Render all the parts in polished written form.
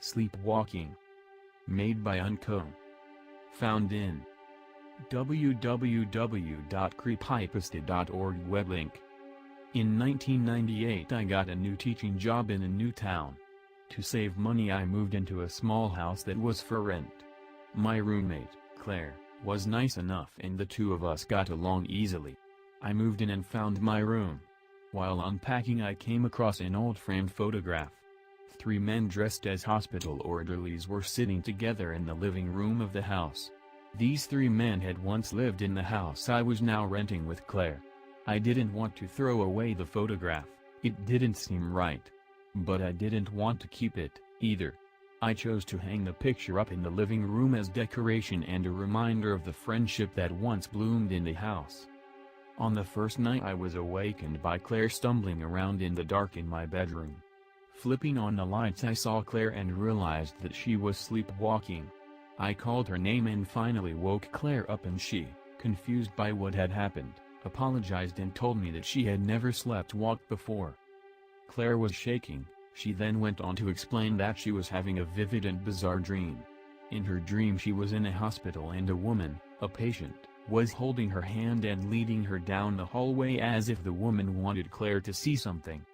Sleepwalking. Made by Uncomb. Found in www.creepypasta.org web link. In 1998 I got a new teaching job in a new town. To save money I moved into a small house that was for rent. My roommate, Claire, was nice enough and the two of us got along easily. I moved in and found my room. While unpacking I came across an old framed photograph. 3 men dressed as hospital orderlies were sitting together in the living room of the house. These 3 men had once lived in the house I was now renting with Claire. I didn't want to throw away the photograph, it didn't seem right. But I didn't want to keep it, either. I chose to hang the picture up in the living room as decoration and a reminder of the friendship that once bloomed in the house. On the first night I was awakened by Claire stumbling around in the dark in my bedroom. Flipping on the lights I saw Claire and realized that she was sleepwalking. I called her name and finally woke Claire up and she, confused by what had happened, apologized and told me that she had never slept-walked before. Claire was shaking. She then went on to explain that she was having a vivid and bizarre dream. In her dream she was in a hospital and a woman, a patient, was holding her hand and leading her down the hallway as if the woman wanted Claire to see something.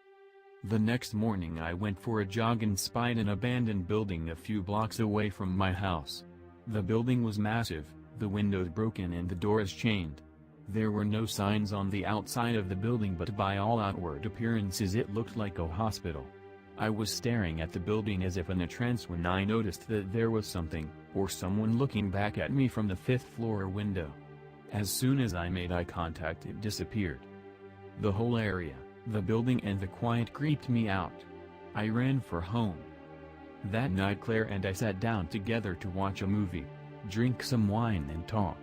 The next morning I went for a jog and spied an abandoned building a few blocks away from my house. The building was massive, the windows broken and the doors chained. There were no signs on the outside of the building but by all outward appearances it looked like a hospital. I was staring at the building as if in a trance when I noticed that there was something, or someone looking back at me from the 5th floor window. As soon as I made eye contact it disappeared. The whole area, the building and the quiet creeped me out. I ran for home. That night Claire and I sat down together to watch a movie, drink some wine and talk.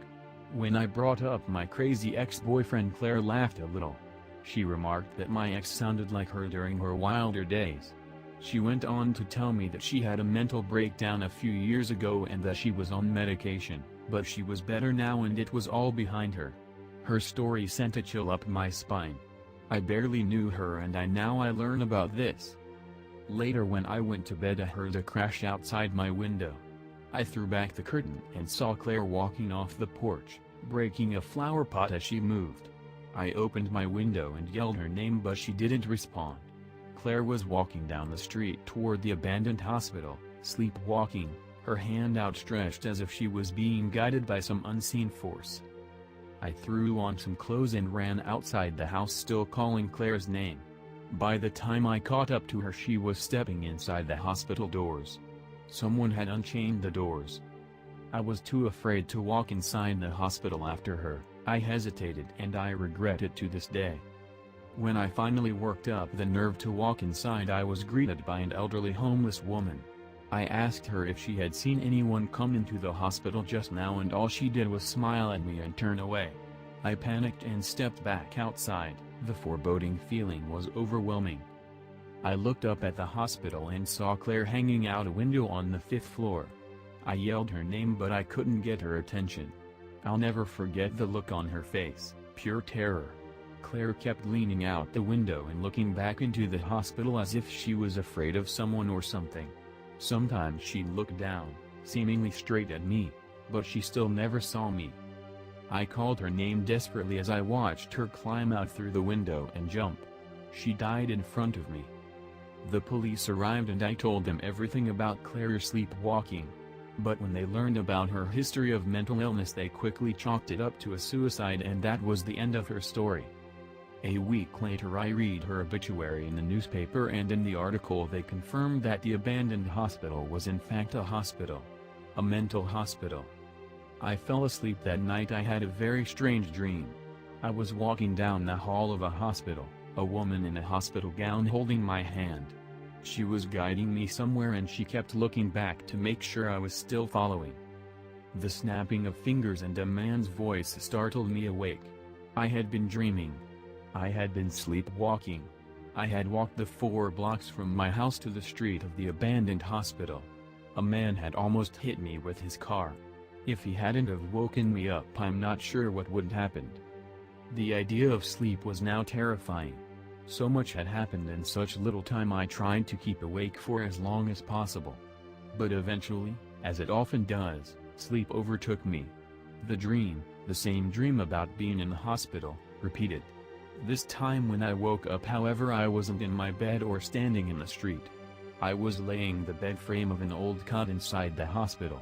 When I brought up my crazy ex-boyfriend Claire laughed a little. She remarked that my ex sounded like her during her wilder days. She went on to tell me that she had a mental breakdown a few years ago and that she was on medication, but she was better now and it was all behind her. Her story sent a chill up my spine. I barely knew her and I learn about this. Later when I went to bed I heard a crash outside my window. I threw back the curtain and saw Claire walking off the porch, breaking a flower pot as she moved. I opened my window and yelled her name but she didn't respond. Claire was walking down the street toward the abandoned hospital, sleepwalking, her hand outstretched as if she was being guided by some unseen force. I threw on some clothes and ran outside the house still calling Claire's name. By the time I caught up to her she was stepping inside the hospital doors. Someone had unchained the doors. I was too afraid to walk inside the hospital after her. I hesitated and I regret it to this day. When I finally worked up the nerve to walk inside I was greeted by an elderly homeless woman. I asked her if she had seen anyone come into the hospital just now and all she did was smile at me and turn away. I panicked and stepped back outside. The foreboding feeling was overwhelming. I looked up at the hospital and saw Claire hanging out a window on the 5th floor. I yelled her name but I couldn't get her attention. I'll never forget the look on her face, pure terror. Claire kept leaning out the window and looking back into the hospital as if she was afraid of someone or something. Sometimes she'd look down, seemingly straight at me, but she still never saw me. I called her name desperately as I watched her climb out through the window and jump. She died in front of me. The police arrived and I told them everything about Claire's sleepwalking. But when they learned about her history of mental illness they quickly chalked it up to a suicide and that was the end of her story. A week later I read her obituary in the newspaper and in the article they confirmed that the abandoned hospital was in fact a hospital. A mental hospital. I fell asleep that night. I had a very strange dream. I was walking down the hall of a hospital, a woman in a hospital gown holding my hand. She was guiding me somewhere and she kept looking back to make sure I was still following. The snapping of fingers and a man's voice startled me awake. I had been dreaming. I had been sleepwalking. I had walked the 4 blocks from my house to the street of the abandoned hospital. A man had almost hit me with his car. If he hadn't have woken me up I'm not sure what would have happened. The idea of sleep was now terrifying. So much had happened in such little time I tried to keep awake for as long as possible. But eventually, as it often does, sleep overtook me. The dream, the same dream about being in the hospital, repeated. This time when I woke up, however, I wasn't in my bed or standing in the street. I was laying the bed frame of an old cot inside the hospital.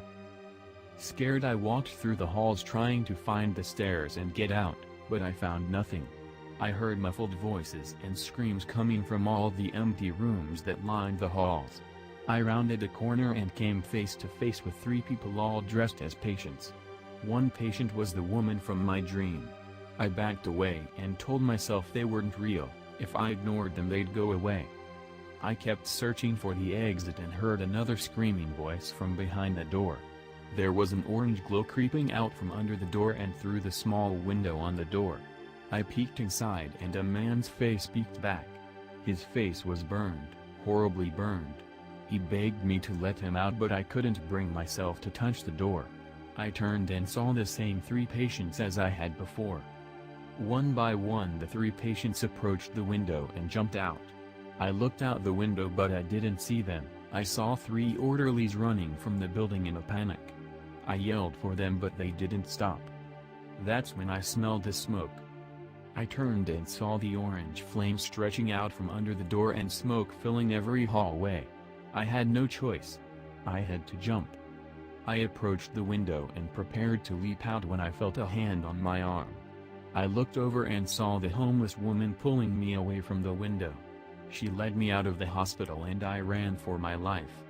Scared, I walked through the halls trying to find the stairs and get out, but I found nothing. I heard muffled voices and screams coming from all the empty rooms that lined the halls. I rounded a corner and came face to face with 3 people all dressed as patients. One patient was the woman from my dream. I backed away and told myself they weren't real. If I ignored them, they'd go away. I kept searching for the exit and heard another screaming voice from behind the door. There was an orange glow creeping out from under the door and through the small window on the door. I peeked inside and a man's face peeked back. His face was burned, horribly burned. He begged me to let him out, but I couldn't bring myself to touch the door. I turned and saw the same 3 patients as I had before. One by one the 3 patients approached the window and jumped out. I looked out the window but I didn't see them. I saw 3 orderlies running from the building in a panic. I yelled for them but they didn't stop. That's when I smelled the smoke. I turned and saw the orange flame stretching out from under the door and smoke filling every hallway. I had no choice. I had to jump. I approached the window and prepared to leap out when I felt a hand on my arm. I looked over and saw the homeless woman pulling me away from the window. She led me out of the hospital and I ran for my life.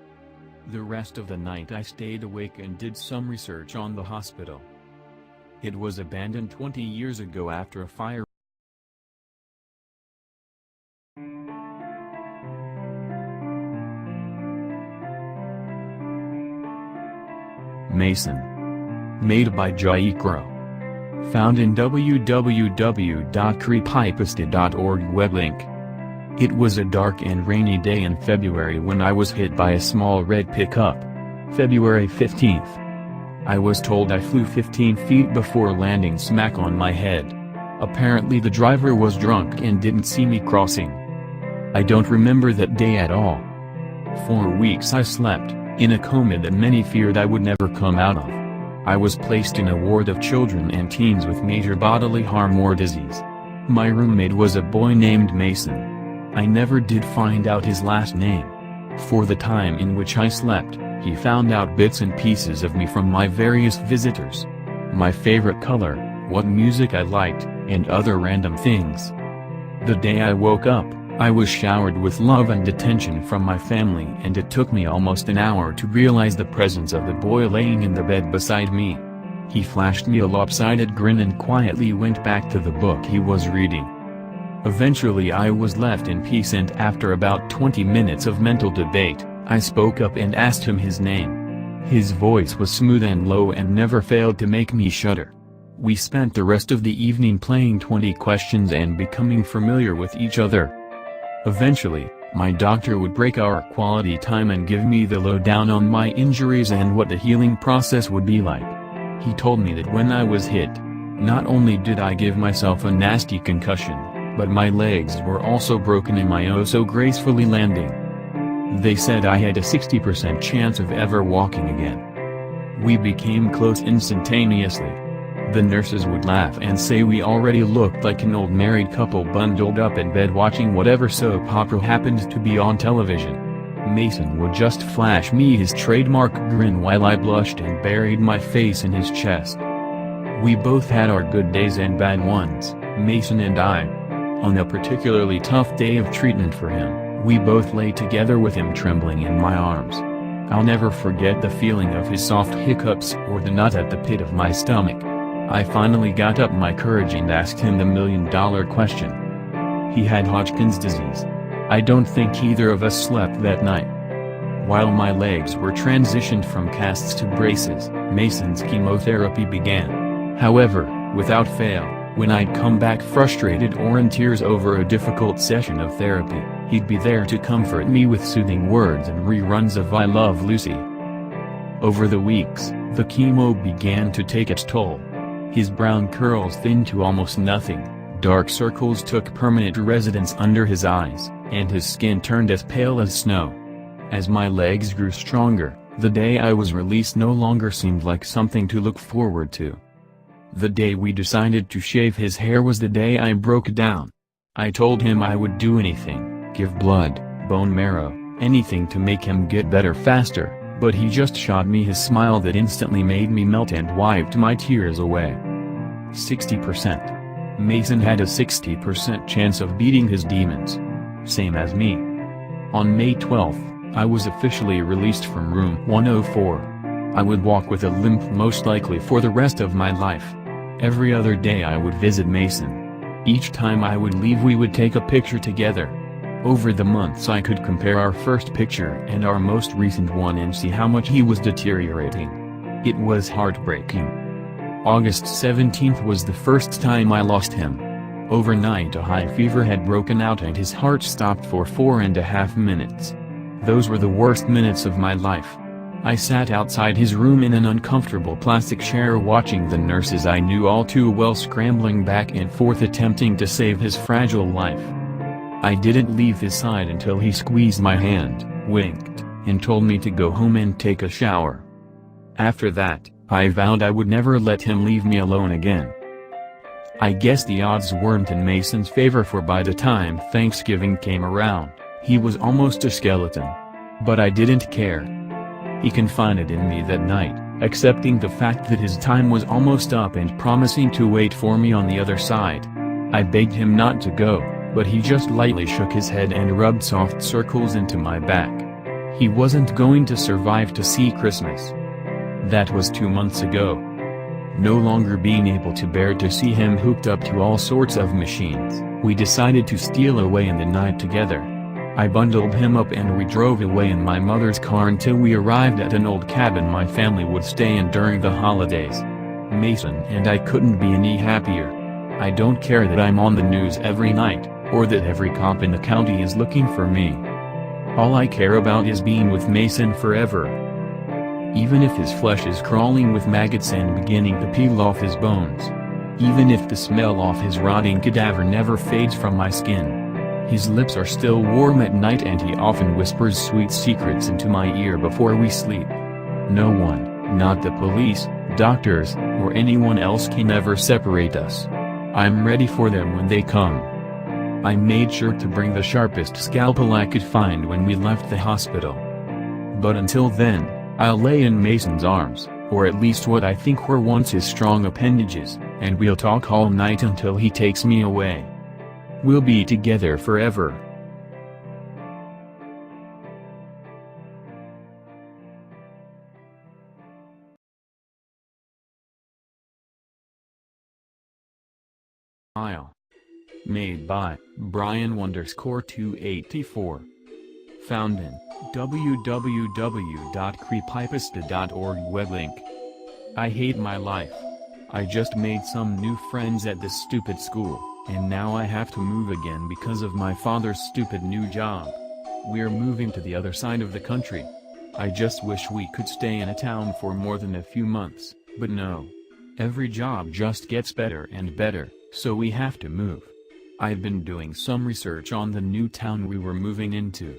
The rest of the night I stayed awake and did some research on the hospital. It was abandoned 20 years ago after a fire. Mason. Made by Jaikro. Found in www.creepypasta.org web link. It was a dark and rainy day in February when I was hit by a small red pickup. February 15th. I was told I flew 15 feet before landing smack on my head. Apparently the driver was drunk and didn't see me crossing. I don't remember that day at all. 4 weeks I slept, in a coma that many feared I would never come out of. I was placed in a ward of children and teens with major bodily harm or disease. My roommate was a boy named Mason. I never did find out his last name. For the time in which I slept, he found out bits and pieces of me from my various visitors. My favorite color, what music I liked, and other random things. The day I woke up, I was showered with love and attention from my family, and it took me almost an hour to realize the presence of the boy laying in the bed beside me. He flashed me a lopsided grin and quietly went back to the book he was reading. Eventually I was left in peace, and after about 20 minutes of mental debate, I spoke up and asked him his name. His voice was smooth and low and never failed to make me shudder. We spent the rest of the evening playing 20 questions and becoming familiar with each other. Eventually, my doctor would break our quality time and give me the lowdown on my injuries and what the healing process would be like. He told me that when I was hit, not only did I give myself a nasty concussion, but my legs were also broken in my so gracefully landing. They said I had a 60% chance of ever walking again. We became close instantaneously. The nurses would laugh and say we already looked like an old married couple bundled up in bed watching whatever soap opera happened to be on television. Mason would just flash me his trademark grin while I blushed and buried my face in his chest. We both had our good days and bad ones, Mason and I. On a particularly tough day of treatment for him, we both lay together with him trembling in my arms. I'll never forget the feeling of his soft hiccups or the knot at the pit of my stomach. I finally got up my courage and asked him the million-dollar question. He had Hodgkin's disease. I don't think either of us slept that night. While my legs were transitioned from casts to braces, Mason's chemotherapy began. However, without fail, when I'd come back frustrated or in tears over a difficult session of therapy, he'd be there to comfort me with soothing words and reruns of I Love Lucy. Over the weeks, the chemo began to take its toll. His brown curls thinned to almost nothing, dark circles took permanent residence under his eyes, and his skin turned as pale as snow. As my legs grew stronger, The day I was released no longer seemed like something to look forward to. The day we decided to shave his hair was the day I broke down. I told him I would do anything, give blood, bone marrow, anything to make him get better faster, but he just shot me his smile that instantly made me melt and wiped my tears away. 60%. Mason had a 60% chance of beating his demons. Same as me. On May 12th, I was officially released from room 104. I would walk with a limp most likely for the rest of my life. Every other day I would visit Mason. Each time I would leave we would take a picture together. Over the months I could compare our first picture and our most recent one and see how much he was deteriorating. It was heartbreaking. August 17th was the first time I lost him. Overnight a high fever had broken out and his heart stopped for 4.5 minutes. Those were the worst minutes of my life. I sat outside his room in an uncomfortable plastic chair watching the nurses I knew all too well scrambling back and forth attempting to save his fragile life. I didn't leave his side until he squeezed my hand, winked, and told me to go home and take a shower. After that, I vowed I would never let him leave me alone again. I guess the odds weren't in Mason's favor, for by the time Thanksgiving came around, he was almost a skeleton. But I didn't care. He confided in me that night, accepting the fact that his time was almost up and promising to wait for me on the other side. I begged him not to go, but he just lightly shook his head and rubbed soft circles into my back. He wasn't going to survive to see Christmas. That was 2 months ago. No longer being able to bear to see him hooked up to all sorts of machines, we decided to steal away in the night together. I bundled him up and we drove away in my mother's car until we arrived at an old cabin my family would stay in during the holidays. Mason and I couldn't be any happier. I don't care that I'm on the news every night, or that every cop in the county is looking for me. All I care about is being with Mason forever. Even if his flesh is crawling with maggots and beginning to peel off his bones. Even if the smell of his rotting cadaver never fades from my skin. His lips are still warm at night and he often whispers sweet secrets into my ear before we sleep. No one, not the police, doctors, or anyone else can ever separate us. I'm ready for them when they come. I made sure to bring the sharpest scalpel I could find when we left the hospital. But until then, I'll lay in Mason's arms, or at least what I think were once his strong appendages, and we'll talk all night until he takes me away. We'll be together forever. Made by Brian_284. Found in www.creepypasta.org web link. I hate my life. I just made some new friends at this stupid school, and now I have to move again because of my father's stupid new job. We're moving to the other side of the country. I just wish we could stay in a town for more than a few months, but no. Every job just gets better and better, so we have to move. I've been doing some research on the new town we were moving into.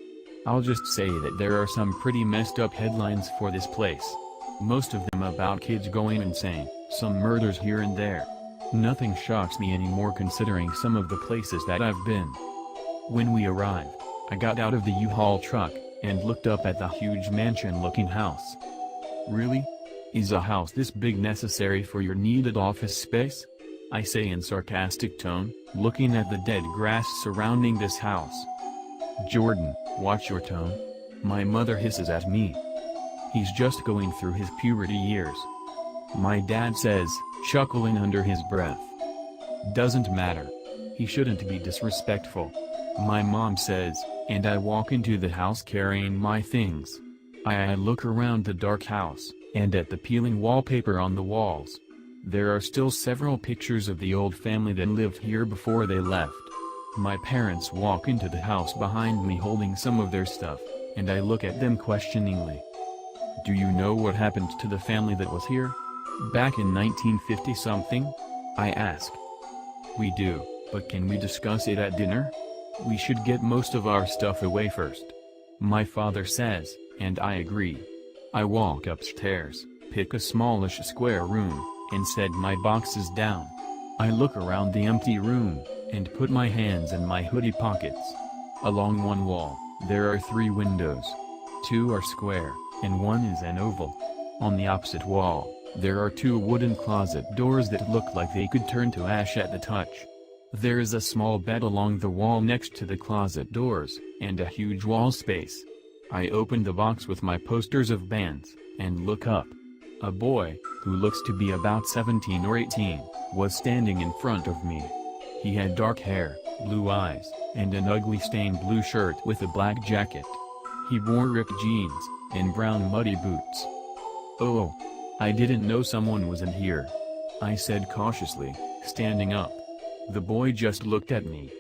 I'll just say that there are some pretty messed up headlines for this place. Most of them about kids going insane, some murders here and there. Nothing shocks me anymore considering some of the places that I've been. When we arrived, I got out of the U-Haul truck, and looked up at the huge mansion-looking house. Really? Is a house this big necessary for your needed office space? I say in sarcastic tone, looking at the dead grass surrounding this house. Jordan, watch your tone. My mother hisses at me. He's just going through his puberty years. My dad says, chuckling under his breath. Doesn't matter. He shouldn't be disrespectful. My mom says, and I walk into the house carrying my things. I look around the dark house, and at the peeling wallpaper on the walls. There are still several pictures of the old family that lived here before they left. My parents walk into the house behind me holding some of their stuff, and I look at them questioningly. Do you know what happened to the family that was here? Back in 1950-something? I ask. We do, but can we discuss it at dinner? We should get most of our stuff away first. My father says, and I agree. I walk upstairs, pick a smallish square room, and set my boxes down. I look around the empty room, and put my hands in my hoodie pockets. Along one wall, there are 3 windows. 2 are square, and 1 is an oval. On the opposite wall, there are 2 wooden closet doors that look like they could turn to ash at the touch. There is a small bed along the wall next to the closet doors, and a huge wall space. I open the box with my posters of bands, and look up. A boy, who looks to be about 17 or 18, was standing in front of me. He had dark hair, blue eyes, and an ugly stained blue shirt with a black jacket. He wore ripped jeans, and brown muddy boots. "Oh, I didn't know someone was in here," I said cautiously, standing up. The boy just looked at me.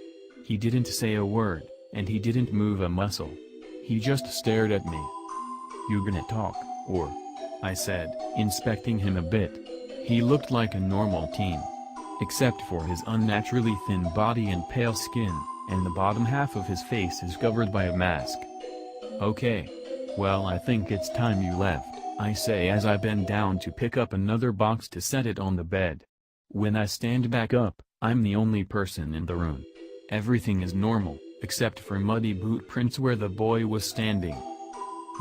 He didn't say a word, and he didn't move a muscle. He just stared at me. "You gonna talk, or?" I said, inspecting him a bit. He looked like a normal teen, except for his unnaturally thin body and pale skin, and the bottom half of his face is covered by a mask. "Okay. Well, I think it's time you left," I say as I bend down to pick up another box to set it on the bed. When I stand back up, I'm the only person in the room. Everything is normal, except for muddy boot prints where the boy was standing.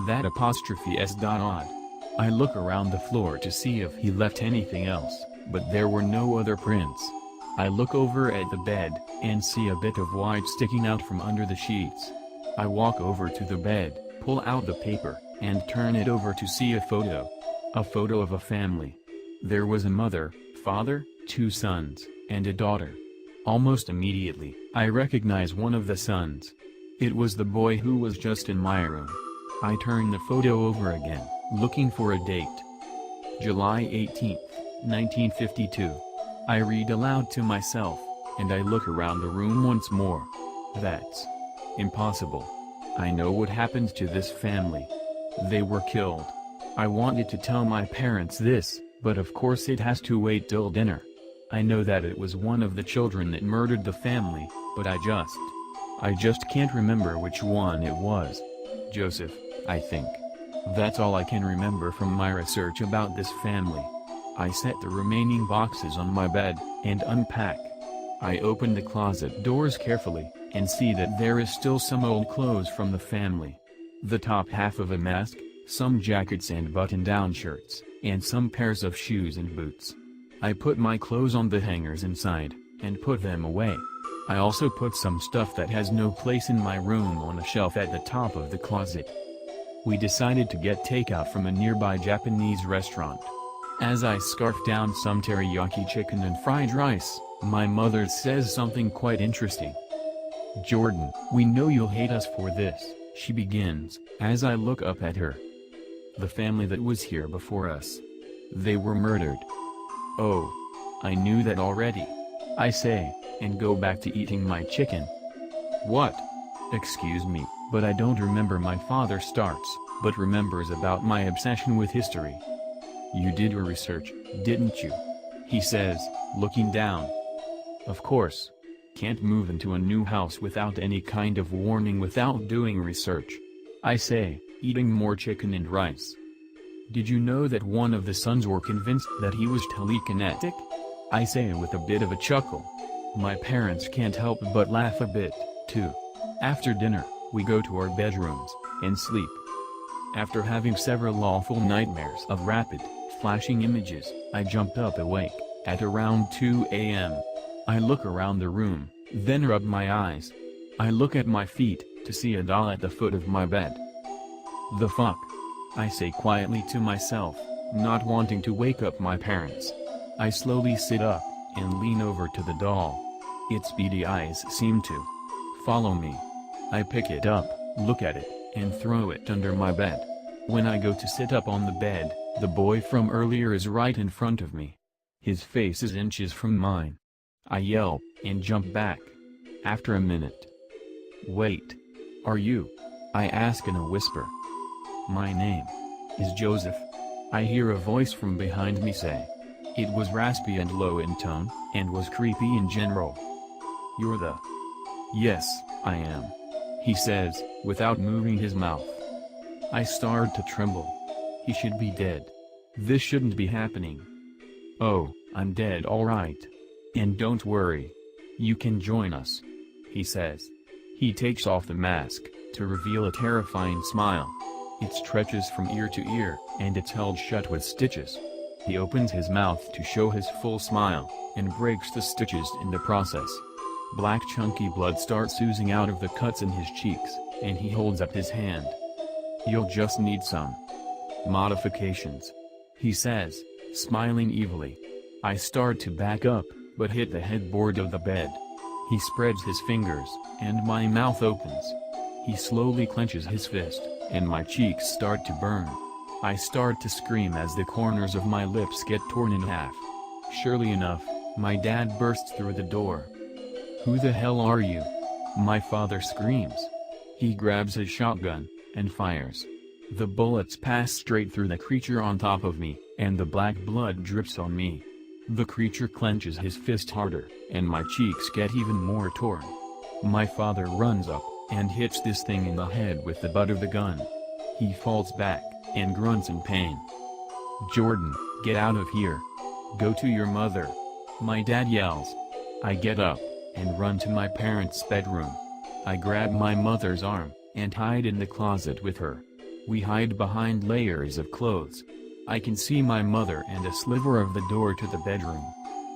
That ''s odd. I look around the floor to see if he left anything else, but there were no other prints. I look over at the bed, and see a bit of white sticking out from under the sheets. I walk over to the bed, pull out the paper, and turn it over to see a photo. A photo of a family. There was a mother, father, 2 sons, and a daughter. Almost immediately, I recognize one of the sons. It was the boy who was just in my room. I turn the photo over again, looking for a date. July 18, 1952. I read aloud to myself, and I look around the room once more. That's impossible. I know what happened to this family. They were killed. I wanted to tell my parents this, but of course it has to wait till dinner. I know that it was one of the children that murdered the family, but I just can't remember which one it was. Joseph, I think. That's all I can remember from my research about this family. I set the remaining boxes on my bed, and unpack. I open the closet doors carefully, and see that there is still some old clothes from the family. The top half of a mask, some jackets and button-down shirts, and some pairs of shoes and boots. I put my clothes on the hangers inside, and put them away. I also put some stuff that has no place in my room on a shelf at the top of the closet. We decided to get takeout from a nearby Japanese restaurant. As I scarf down some teriyaki chicken and fried rice, my mother says something quite interesting. "Jordan, we know you'll hate us for this," she begins, as I look up at her. "The family that was here before us. They were murdered." "Oh. I knew that already," I say, and go back to eating my chicken. "What?" "Excuse me, but I don't remember." My father starts, but remembers about my obsession with history. "You did your research, didn't you?" he says, looking down. "Of course. Can't move into a new house without any kind of warning without doing research," I say, eating more chicken and rice. "Did you know that one of the sons were convinced that he was telekinetic?" I say with a bit of a chuckle. My parents can't help but laugh a bit, too. After dinner, we go to our bedrooms, and sleep. After having several awful nightmares of rapid, flashing images, I jumped up awake, at around 2 a.m. I look around the room, then rub my eyes. I look at my feet, to see a doll at the foot of my bed. "The fuck?" I say quietly to myself, not wanting to wake up my parents. I slowly sit up, and lean over to the doll. Its beady eyes seem to follow me. I pick it up, look at it, and throw it under my bed. When I go to sit up on the bed, the boy from earlier is right in front of me. His face is inches from mine. I yelp, and jump back. After a minute. "Wait. Are you?" I ask in a whisper. "My name is Joseph," I hear a voice from behind me say. It was raspy and low in tone, and was creepy in general. "You're the—" "Yes, I am," he says, without moving his mouth. I start to tremble. He should be dead. This shouldn't be happening. Oh, I'm dead alright. And don't worry. You can join us. He says. He takes off the mask, to reveal a terrifying smile. It stretches from ear to ear, and it's held shut with stitches. He opens his mouth to show his full smile, and breaks the stitches in the process. Black chunky blood starts oozing out of the cuts in his cheeks, and he holds up his hand. You'll just need some modifications, he says, smiling evilly. I start to back up, but hit the headboard of the bed. He spreads his fingers, and my mouth opens. He slowly clenches his fist, and my cheeks start to burn. I start to scream as the corners of my lips get torn in half. Surely enough, my dad bursts through the door. Who the hell are you? My father screams. He grabs his shotgun, and fires. The bullets pass straight through the creature on top of me, and the black blood drips on me. The creature clenches his fist harder, and my cheeks get even more torn. My father runs up, and hits this thing in the head with the butt of the gun. He falls back, and grunts in pain. Jordan, get out of here. Go to your mother. My dad yells. I get up, and run to my parents' bedroom. I grab my mother's arm, and hide in the closet with her. We hide behind layers of clothes. I can see my mother and a sliver of the door to the bedroom.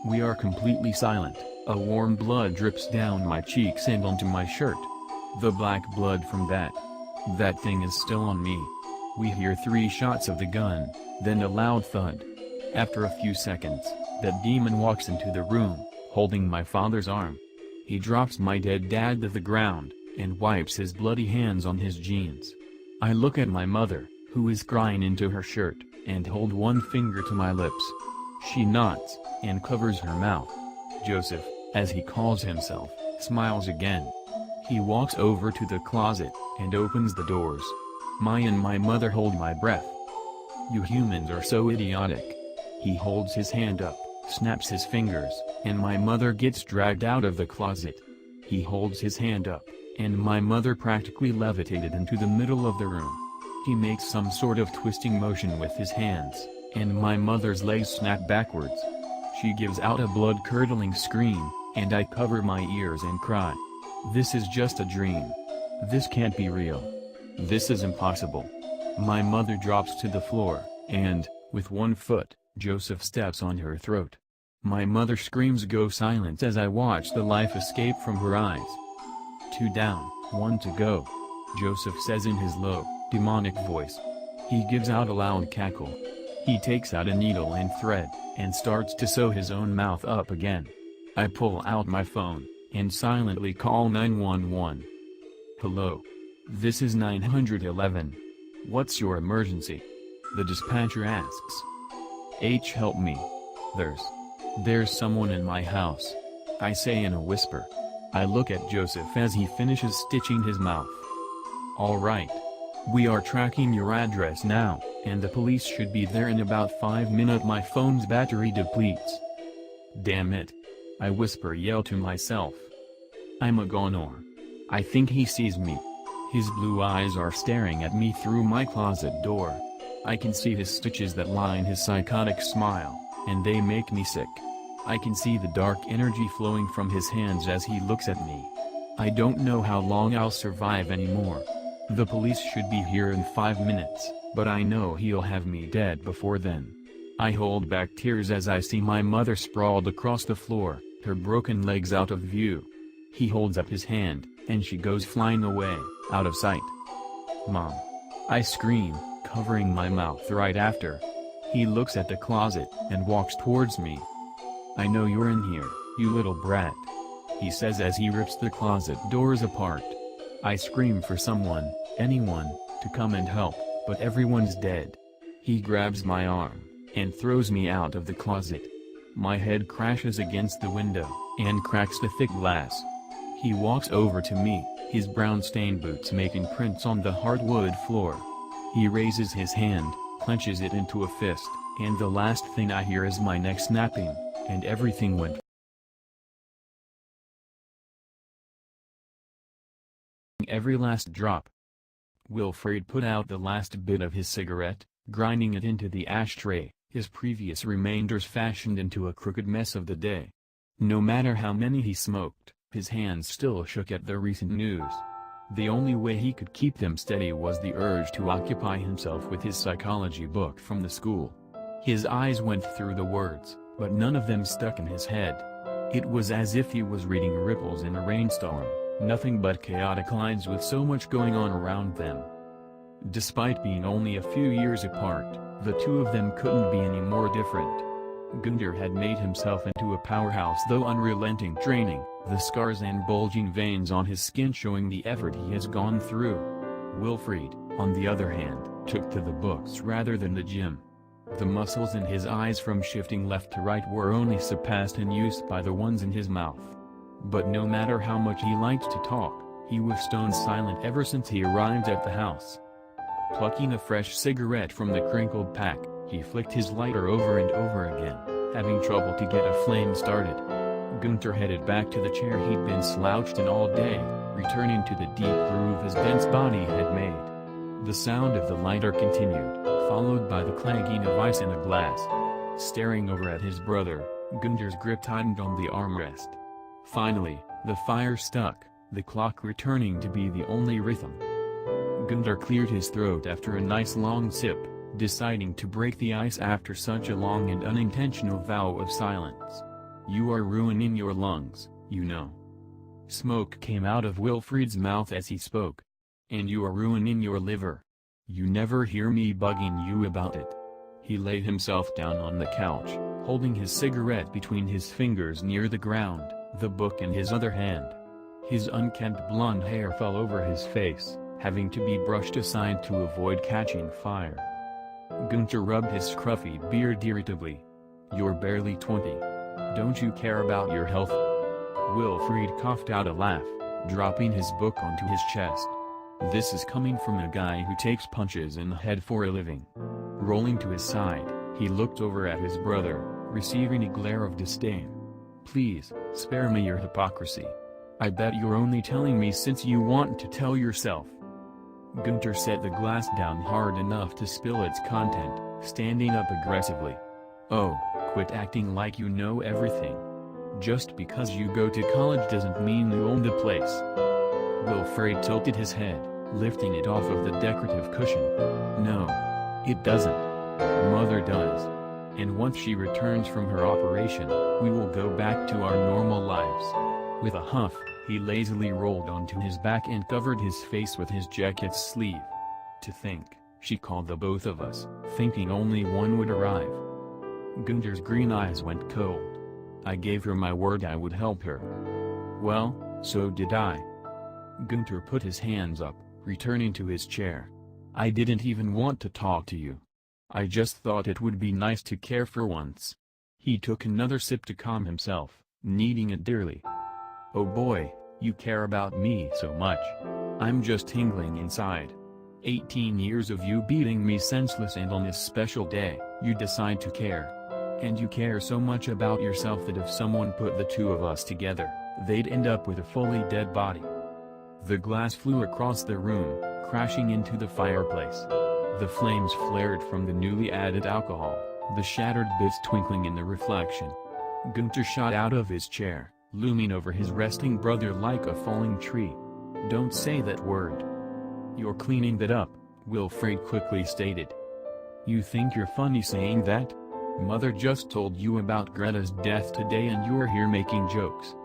We are completely silent. A warm blood drips down my cheeks and onto my shirt. The black blood from that thing is still on me. We hear 3 shots of the gun, then a loud thud. After a few seconds, that demon walks into the room, holding my father's arm. He drops my dead dad to the ground, and wipes his bloody hands on his jeans. I look at my mother, who is crying into her shirt, and hold one finger to my lips. She nods, and covers her mouth. Joseph, as he calls himself, smiles again. He walks over to the closet, and opens the doors. My and my mother hold my breath. You humans are so idiotic. He holds his hand up, snaps his fingers, and my mother gets dragged out of the closet. He holds his hand up, and my mother practically levitated into the middle of the room. He makes some sort of twisting motion with his hands, and my mother's legs snap backwards. She gives out a blood-curdling scream, and I cover my ears and cry. This is just a dream. This can't be real. This is impossible. My mother drops to the floor, and, with one foot, Joseph steps on her throat. My mother screams go silent as I watch the life escape from her eyes. 2 down, 1 to go, Joseph says in his low, demonic voice. He gives out a loud cackle. He takes out a needle and thread, and starts to sew his own mouth up again. I pull out my phone, and silently call 911. Hello. This is 911. What's your emergency? The dispatcher asks. Help me. There's someone in my house. I say in a whisper. I look at Joseph as he finishes stitching his mouth. Alright. We are tracking your address now, and the police should be there in about 5 minutes. My phone's battery depletes. Damn it. I yell to myself. I'm a goner. I think he sees me. His blue eyes are staring at me through my closet door. I can see his stitches that line his psychotic smile, and they make me sick. I can see the dark energy flowing from his hands as he looks at me. I don't know how long I'll survive anymore. The police should be here in 5 minutes, but I know he'll have me dead before then. I hold back tears as I see my mother sprawled across the floor, her broken legs out of view. He holds up his hand, and she goes flying away, out of sight. Mom! I scream, covering my mouth right after. He looks at the closet, and walks towards me. I know you're in here, you little brat. He says as he rips the closet doors apart. I scream for someone, anyone, to come and help, but everyone's dead. He grabs my arm, and throws me out of the closet. My head crashes against the window, and cracks the thick glass. He walks over to me, his brown stained boots making prints on the hardwood floor. He raises his hand, clenches it into a fist, and the last thing I hear is my neck snapping, and everything went. Every last drop. Wilfred put out the last bit of his cigarette, grinding it into the ashtray, his previous remainders fashioned into a crooked mess of the day. No matter how many he smoked, his hands still shook at the recent news. The only way he could keep them steady was the urge to occupy himself with his psychology book from the school. His eyes went through the words, but none of them stuck in his head. It was as if he was reading ripples in a rainstorm, nothing but chaotic lines with so much going on around them. Despite being only a few years apart, the two of them couldn't be any more different. Günther had made himself into a powerhouse through unrelenting training, the scars and bulging veins on his skin showing the effort he has gone through. Wilfried, on the other hand, took to the books rather than the gym. The muscles in his eyes from shifting left to right were only surpassed in use by the ones in his mouth. But no matter how much he liked to talk, he was stone silent ever since he arrived at the house. Plucking a fresh cigarette from the crinkled pack, he flicked his lighter over and over again, having trouble to get a flame started. Günther headed back to the chair he'd been slouched in all day, returning to the deep groove his dense body had made. The sound of the lighter continued, followed by the clanking of ice in a glass. Staring over at his brother, Günther's grip tightened on the armrest. Finally, the fire stuck, the clock returning to be the only rhythm. Günther cleared his throat after a nice long sip, deciding to break the ice after such a long and unintentional vow of silence. "You are ruining your lungs, you know." Smoke came out of Wilfried's mouth as he spoke. "And you are ruining your liver. You never hear me bugging you about it." He laid himself down on the couch, holding his cigarette between his fingers near the ground, the book in his other hand. His unkempt blonde hair fell over his face, having to be brushed aside to avoid catching fire. Günther rubbed his scruffy beard irritably. "You're barely 20. Don't you care about your health?" Wilfried coughed out a laugh, dropping his book onto his chest. This is coming from a guy who takes punches in the head for a living. Rolling to his side, he looked over at his brother, receiving a glare of disdain. "Please, spare me your hypocrisy. I bet you're only telling me since you want to tell yourself." Günther set the glass down hard enough to spill its content, standing up aggressively. "Oh, quit acting like you know everything. Just because you go to college doesn't mean you own the place." Wilfried tilted his head, lifting it off of the decorative cushion. "No. It doesn't. Mother does. And once she returns from her operation, we will go back to our normal lives." With a huff, he lazily rolled onto his back and covered his face with his jacket's sleeve. "To think, she called the both of us, thinking only one would arrive." Günther's green eyes went cold. "I gave her my word I would help her." "Well, so did I." Günther put his hands up, returning to his chair. "I didn't even want to talk to you. I just thought it would be nice to care for once." He took another sip to calm himself, needing it dearly. "Oh boy, you care about me so much. I'm just tingling inside. 18 years of you beating me senseless, and on this special day, you decide to care. And you care so much about yourself that if someone put the two of us together, they'd end up with a fully dead body." The glass flew across the room, crashing into the fireplace. The flames flared from the newly added alcohol, the shattered bits twinkling in the reflection. Günther shot out of his chair, looming over his resting brother like a falling tree. "Don't say that word. You're cleaning that up," Wilfried quickly stated. "You think you're funny saying that? Mother just told you about Greta's death today and you're here making jokes."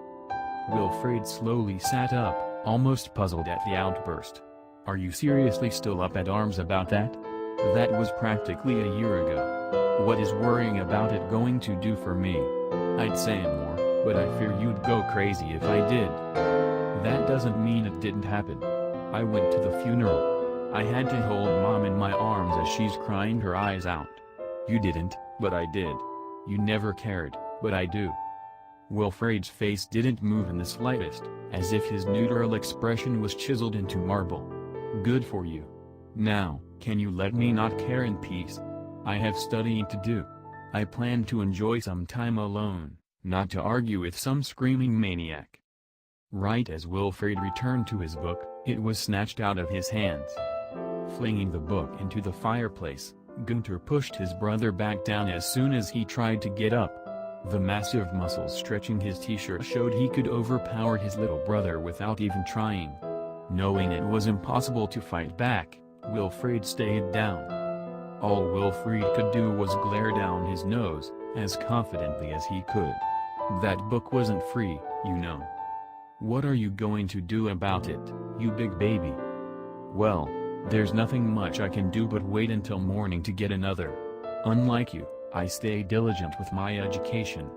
Wilfried slowly sat up, almost puzzled at the outburst. "Are you seriously still up at arms about that? That was practically a year ago. What is worrying about it going to do for me? I'd say more, but I fear you'd go crazy if I did." "That doesn't mean it didn't happen. I went to the funeral. I had to hold Mom in my arms as she's crying her eyes out. You didn't, but I did. You never cared, but I do." Wilfried's face didn't move in the slightest, as if his neutral expression was chiseled into marble. "Good for you. Now, can you let me not care in peace? I have studying to do. I plan to enjoy some time alone, not to argue with some screaming maniac." Right as Wilfried returned to his book, it was snatched out of his hands. Flinging the book into the fireplace, Gunter pushed his brother back down as soon as he tried to get up. The massive muscles stretching his t-shirt showed he could overpower his little brother without even trying. Knowing it was impossible to fight back, Wilfried stayed down. All Wilfried could do was glare down his nose, as confidently as he could. That book wasn't free, you know. What are you going to do about it, you big baby? Well, there's nothing much I can do but wait until morning to get another. Unlike you, I stay diligent with my education.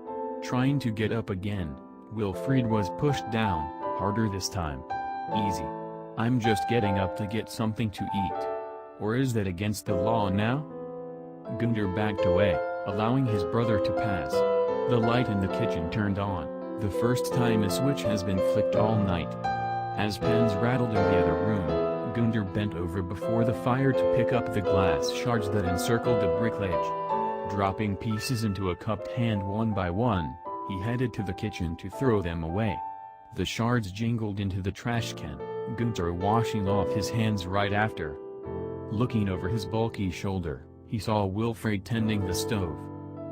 Trying to get up again, Wilfried was pushed down, harder this time. Easy. I'm just getting up to get something to eat. Or is that against the law now? Gunter backed away, allowing his brother to pass. The light in the kitchen turned on, the first time a switch has been flicked all night. As pans rattled in the other room, Gunter bent over before the fire to pick up the glass shards that encircled the brick ledge. Dropping pieces into a cupped hand one by one, he headed to the kitchen to throw them away. The shards jingled into the trash can, Gunter washing off his hands right after. Looking over his bulky shoulder, he saw Wilfried tending the stove.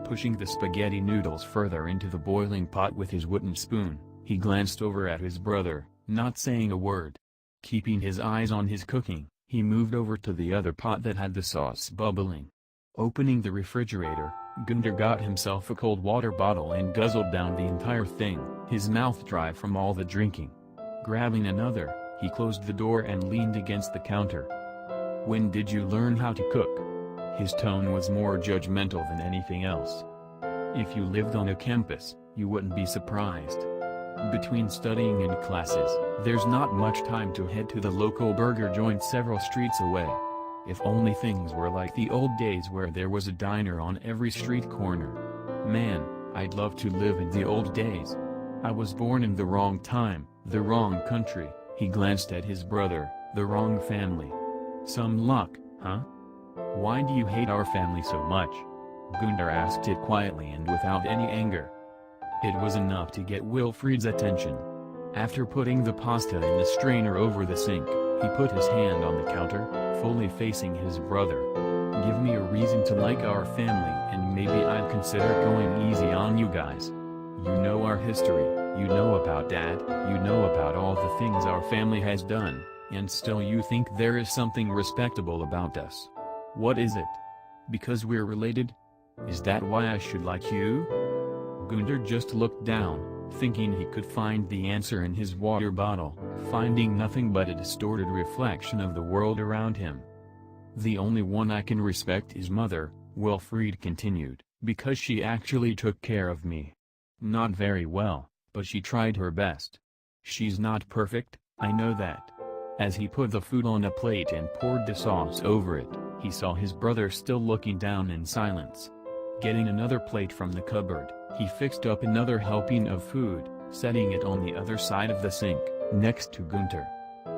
Pushing the spaghetti noodles further into the boiling pot with his wooden spoon, he glanced over at his brother, not saying a word. Keeping his eyes on his cooking, he moved over to the other pot that had the sauce bubbling. Opening the refrigerator, Gunter got himself a cold water bottle and guzzled down the entire thing, his mouth dry from all the drinking. Grabbing another, he closed the door and leaned against the counter. When did you learn how to cook? His tone was more judgmental than anything else. If you lived on a campus, you wouldn't be surprised. Between studying and classes, there's not much time to head to the local burger joint several streets away. If only things were like the old days where there was a diner on every street corner. Man, I'd love to live in the old days. I was born in the wrong time, the wrong country. He glanced at his brother, the wrong family. Some luck, huh? Why do you hate our family so much? Gunter asked it quietly and without any anger. It was enough to get Wilfried's attention. After putting the pasta in the strainer over the sink, he put his hand on the counter, fully facing his brother. Give me a reason to like our family and maybe I'd consider going easy on you guys. You know our history, you know about Dad, you know about all the things our family has done, and still you think there is something respectable about us. What is it? Because we're related? Is that why I should like you? Gunter just looked down, thinking he could find the answer in his water bottle, finding nothing but a distorted reflection of the world around him. The only one I can respect is Mother, Wilfried continued, because she actually took care of me. Not very well, but she tried her best. She's not perfect, I know that. As he put the food on a plate and poured the sauce over it, he saw his brother still looking down in silence. Getting another plate from the cupboard, he fixed up another helping of food, setting it on the other side of the sink, next to Gunter.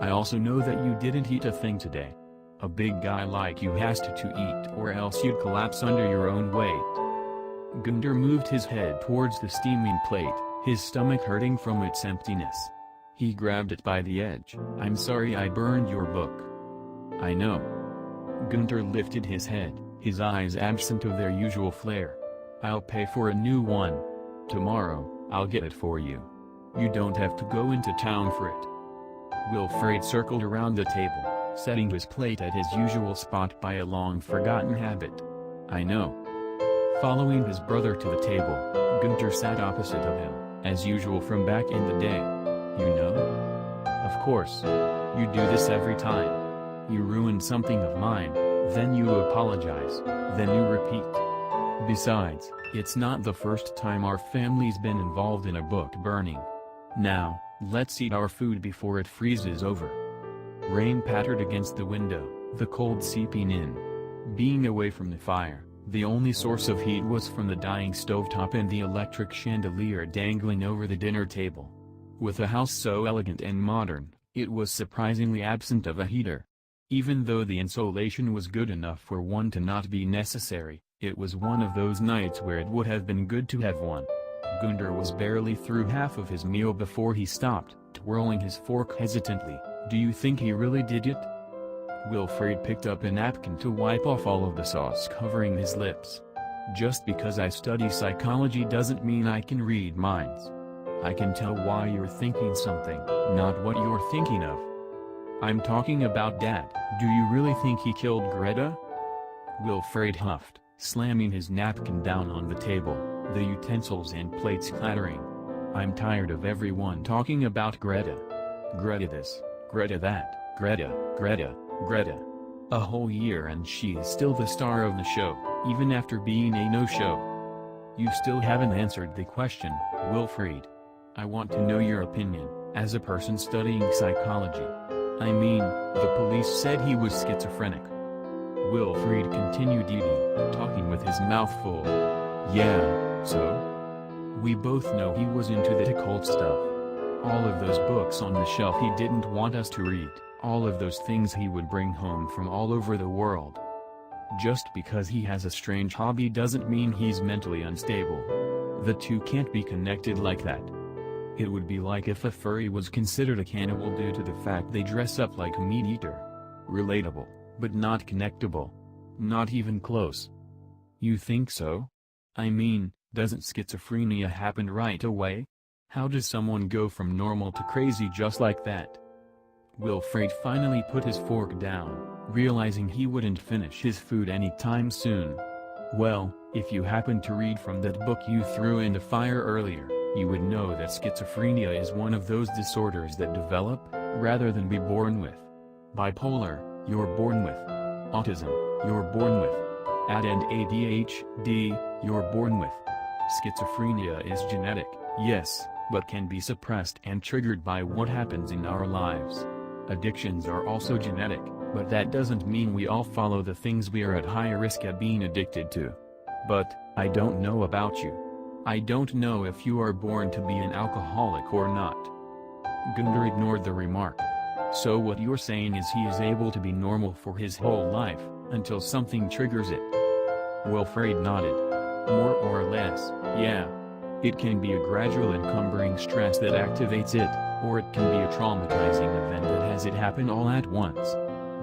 I also know that you didn't eat a thing today. A big guy like you has to eat or else you'd collapse under your own weight. Gunter moved his head towards the steaming plate, his stomach hurting from its emptiness. He grabbed it by the edge. I'm sorry I burned your book. I know. Gunter lifted his head, his eyes absent of their usual flare. I'll pay for a new one. Tomorrow, I'll get it for you. You don't have to go into town for it. Wilfried circled around the table, setting his plate at his usual spot by a long-forgotten habit. I know. Following his brother to the table, Gunter sat opposite of him, as usual from back in the day. You know? Of course. You do this every time. You ruin something of mine, then you apologize, then you repeat. Besides, it's not the first time our family's been involved in a book burning. Now, let's eat our food before it freezes over. Rain pattered against the window, the cold seeping in. Being away from the fire, the only source of heat was from the dying stovetop and the electric chandelier dangling over the dinner table. With a house so elegant and modern, it was surprisingly absent of a heater. Even though the insulation was good enough for one to not be necessary, it was one of those nights where it would have been good to have one. Gunter was barely through half of his meal before he stopped, twirling his fork hesitantly. Do you think he really did it? Wilfred picked up a napkin to wipe off all of the sauce covering his lips. Just because I study psychology doesn't mean I can read minds. I can tell why you're thinking something, not what you're thinking of. I'm talking about Dad. Do you really think he killed Greta? Wilfred huffed, slamming his napkin down on the table, the utensils and plates clattering. I'm tired of everyone talking about Greta. Greta this, Greta that, Greta, Greta, Greta. A whole year and she is still the star of the show, even after being a no-show. You still haven't answered the question, Wilfred. I want to know your opinion, as a person studying psychology. I mean, the police said he was schizophrenic. Wilfred continued eating, talking with his mouth full. Yeah, so? We both know he was into the occult stuff. All of those books on the shelf he didn't want us to read, all of those things he would bring home from all over the world. Just because he has a strange hobby doesn't mean he's mentally unstable. The two can't be connected like that. It would be like if a furry was considered a cannibal due to the fact they dress up like a meat eater. Relatable, but not connectable. Not even close. You think so? I mean, doesn't schizophrenia happen right away? How does someone go from normal to crazy just like that? Wilfred finally put his fork down, realizing he wouldn't finish his food anytime soon. Well, if you happened to read from that book you threw in the fire earlier, you would know that schizophrenia is one of those disorders that develop, rather than be born with. Bipolar, you're born with. Autism, you're born with. AD and ADHD, you're born with. Schizophrenia is genetic, yes, but can be suppressed and triggered by what happens in our lives. Addictions are also genetic, but that doesn't mean we all follow the things we are at high risk at being addicted to. But, I don't know about you. I don't know if you are born to be an alcoholic or not. Gunther ignored the remark. So what you're saying is he is able to be normal for his whole life, until something triggers it. Wilfred nodded. More or less, yeah. It can be a gradual encumbering stress that activates it, or it can be a traumatizing event that has it happen all at once.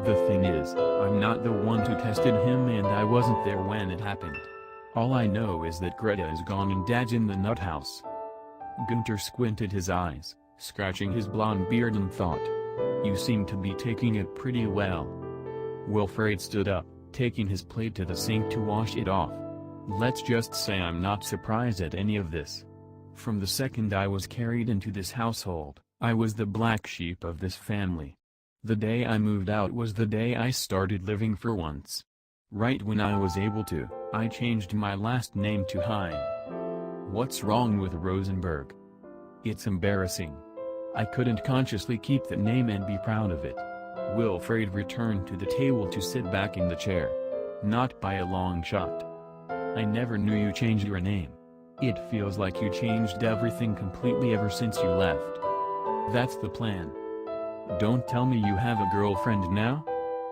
The thing is, I'm not the one who tested him and I wasn't there when it happened. All I know is that Greta is gone and Dad's in the nut house. Gunther squinted his eyes, scratching his blonde beard and thought. You seem to be taking it pretty well. Wilfred stood up, taking his plate to the sink to wash it off. Let's just say I'm not surprised at any of this. From the second I was carried into this household, I was the black sheep of this family. The day I moved out was the day I started living for once. Right when I was able to, I changed my last name to Hein. What's wrong with Rosenberg? It's embarrassing. I couldn't consciously keep the name and be proud of it. Wilfred returned to the table to sit back in the chair. Not by a long shot. I never knew you changed your name. It feels like you changed everything completely ever since you left. That's the plan. Don't tell me you have a girlfriend now?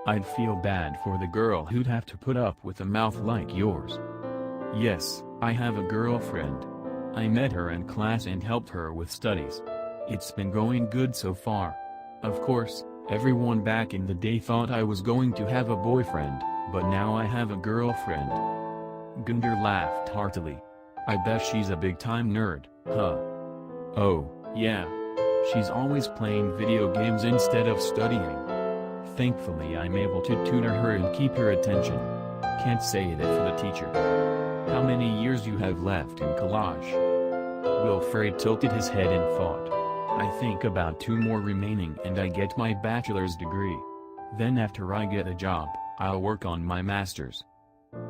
I'd feel bad for the girl who'd have to put up with a mouth like yours. Yes, I have a girlfriend. I met her in class and helped her with studies. It's been going good so far. Of course, everyone back in the day thought I was going to have a boyfriend, but now I have a girlfriend. Gunther laughed heartily. I bet she's a big-time nerd, huh? Oh, yeah. She's always playing video games instead of studying. Thankfully I'm able to tutor her and keep her attention. Can't say that for the teacher. How many years you have left in college? Wilfred tilted his head in thought. I think about 2 more remaining and I get my bachelor's degree. Then after I get a job, I'll work on my master's.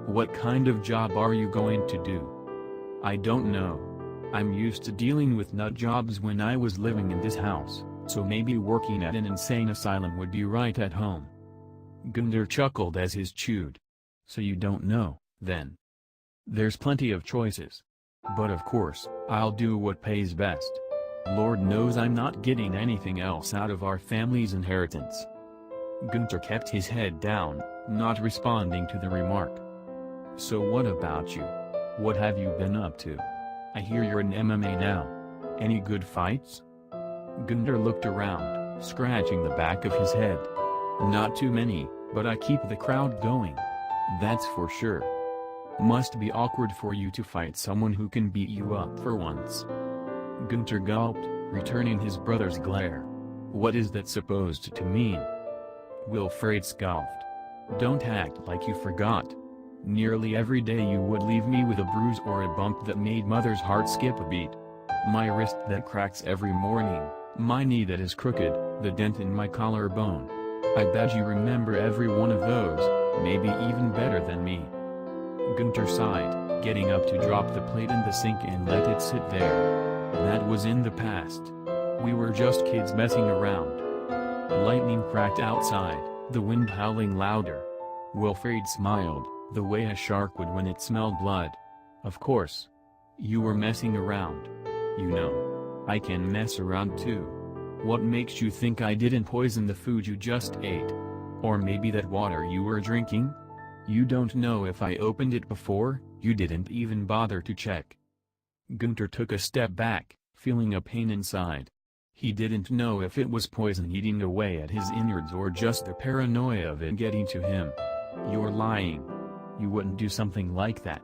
What kind of job are you going to do? I don't know. I'm used to dealing with nut jobs when I was living in this house, so maybe working at an insane asylum would be right at home. Gunther chuckled as his chewed. So you don't know, then? There's plenty of choices. But of course, I'll do what pays best. Lord knows I'm not getting anything else out of our family's inheritance. Gunther kept his head down, not responding to the remark. So what about you? What have you been up to? I hear you're in MMA now. Any good fights? Gunther looked around, scratching the back of his head. Not too many, but I keep the crowd going. That's for sure. Must be awkward for you to fight someone who can beat you up for once. Gunter gulped, returning his brother's glare. What is that supposed to mean? Wilfred scoffed. Don't act like you forgot. Nearly every day you would leave me with a bruise or a bump that made mother's heart skip a beat. My wrist that cracks every morning, my knee that is crooked, the dent in my collarbone. I bet you remember every one of those, maybe even better than me. Gunter sighed, getting up to drop the plate in the sink and let it sit there. That was in the past. We were just kids messing around. Lightning cracked outside, the wind howling louder. Wilfred smiled, the way a shark would when it smelled blood. Of course. You were messing around. You know. I can mess around too. What makes you think I didn't poison the food you just ate? Or maybe that water you were drinking? You don't know if I opened it before, you didn't even bother to check. Gunter took a step back, feeling a pain inside. He didn't know if it was poison eating away at his innards or just the paranoia of it getting to him. You're lying. You wouldn't do something like that.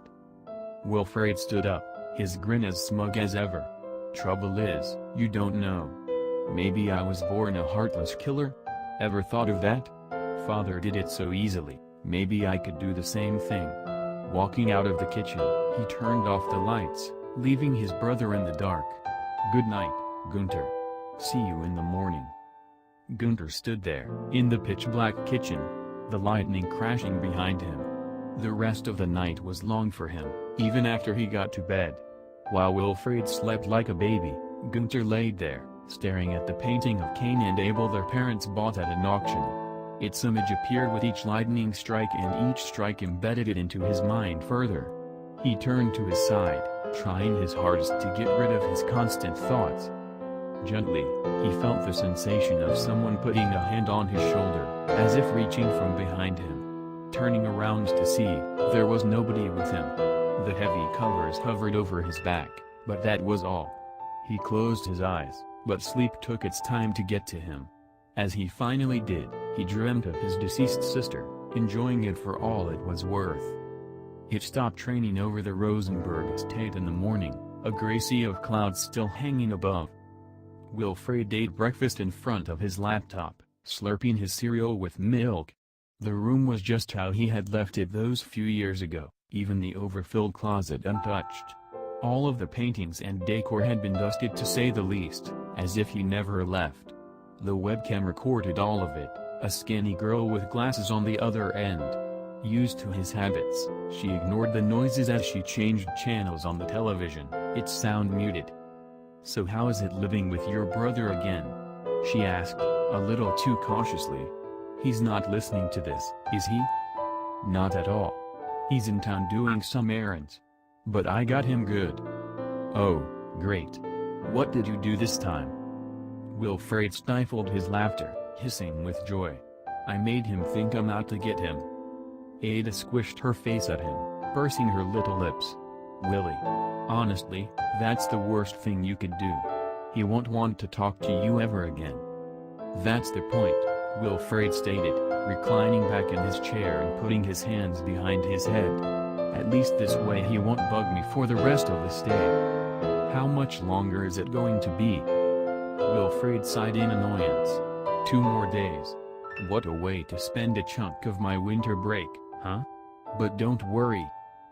Wilfred stood up, his grin as smug as ever. Trouble is, you don't know. Maybe I was born a heartless killer? Ever thought of that? Father did it so easily, maybe I could do the same thing. Walking out of the kitchen, he turned off the lights, leaving his brother in the dark. Good night, Gunter. See you in the morning. Gunter stood there, in the pitch-black kitchen, the lightning crashing behind him. The rest of the night was long for him, even after he got to bed. While Wilfred slept like a baby, Gunter laid there, staring at the painting of Cain and Abel their parents bought at an auction. Its image appeared with each lightning strike and each strike embedded it into his mind further. He turned to his side, trying his hardest to get rid of his constant thoughts. Gently, he felt the sensation of someone putting a hand on his shoulder, as if reaching from behind him. Turning around to see, there was nobody with him. The heavy covers hovered over his back, but that was all. He closed his eyes, but sleep took its time to get to him. As he finally did, he dreamt of his deceased sister, enjoying it for all it was worth. It stopped raining over the Rosenberg estate in the morning, a gray sea of clouds still hanging above. Wilfred ate breakfast in front of his laptop, slurping his cereal with milk. The room was just how he had left it those few years ago, even the overfilled closet untouched. All of the paintings and decor had been dusted to say the least, as if he never left. The webcam recorded all of it, a skinny girl with glasses on the other end. Used to his habits, she ignored the noises as she changed channels on the television, its sound muted. So how is it living with your brother again? She asked, a little too cautiously. He's not listening to this, is he? Not at all. He's in town doing some errands. But I got him good. Oh, great. What did you do this time? Wilfred stifled his laughter, hissing with joy. I made him think I'm out to get him. Ada squished her face at him, pursing her little lips. Willie. Honestly, that's the worst thing you could do. He won't want to talk to you ever again. That's the point, Wilfred stated, reclining back in his chair and putting his hands behind his head. At least this way he won't bug me for the rest of the stay. How much longer is it going to be? Wilfred sighed in annoyance. 2 more days. What a way to spend a chunk of my winter break, huh? But don't worry.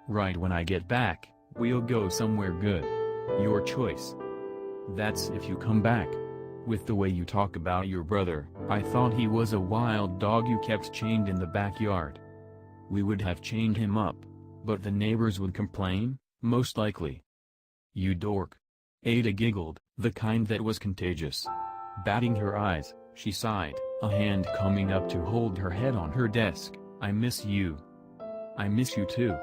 Right when I get back, we'll go somewhere good. Your choice. That's if you come back. With the way you talk about your brother, I thought he was a wild dog you kept chained in the backyard. We would have chained him up, but the neighbors would complain, most likely. You dork. Ada giggled, the kind that was contagious. Batting her eyes, she sighed, a hand coming up to hold her head on her desk. I miss you. I miss you too.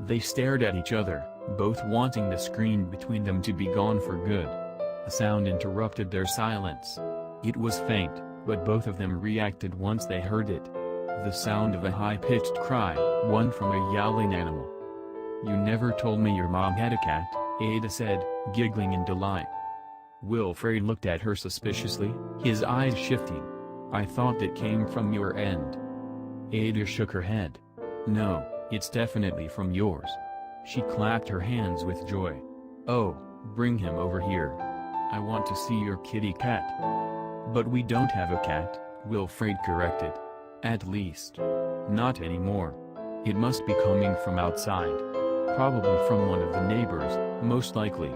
They stared at each other, both wanting the screen between them to be gone for good. A sound interrupted their silence. It was faint, but both of them reacted once they heard it. The sound of a high-pitched cry, one from a yowling animal. You never told me your mom had a cat, Ada said, giggling in delight. Wilfred looked at her suspiciously, his eyes shifting. I thought that came from your end. Ada shook her head. No, it's definitely from yours. She clapped her hands with joy. Oh, bring him over here. I want to see your kitty cat. But we don't have a cat, Wilfred corrected. At least, not anymore. It must be coming from outside. Probably from one of the neighbors, most likely.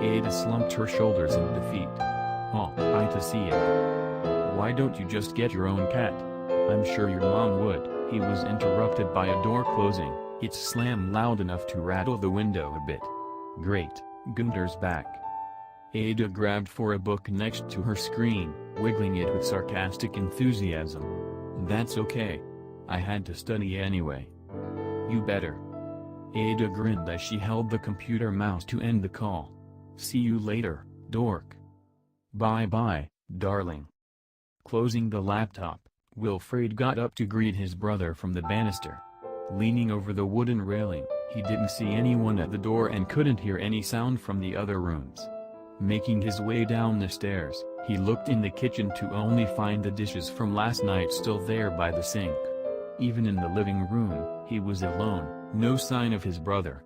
Ada slumped her shoulders in defeat. Oh, I to see it. Why don't you just get your own cat? I'm sure your mom would. He was interrupted by a door closing. It slammed loud enough to rattle the window a bit. Great, Gunter's back. Ada grabbed for a book next to her screen, wiggling it with sarcastic enthusiasm. That's okay. I had to study anyway. You better. Ada grinned as she held the computer mouse to end the call. See you later, dork. Bye-bye, darling. Closing the laptop, Wilfred got up to greet his brother from the banister. Leaning over the wooden railing, he didn't see anyone at the door and couldn't hear any sound from the other rooms. Making his way down the stairs, he looked in the kitchen to only find the dishes from last night still there by the sink. Even in the living room, he was alone, no sign of his brother.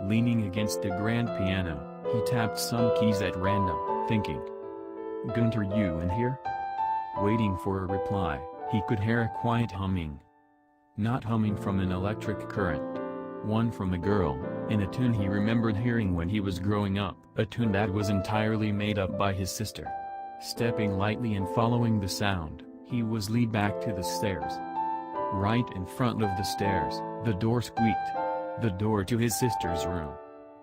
Leaning against the grand piano, he tapped some keys at random, thinking. Gunter, you in here? Waiting for a reply, he could hear a quiet humming. Not humming from an electric current. One from a girl, in a tune he remembered hearing when he was growing up, a tune that was entirely made up by his sister. Stepping lightly and following the sound, he was led back to the stairs. Right in front of the stairs, the door squeaked. The door to his sister's room.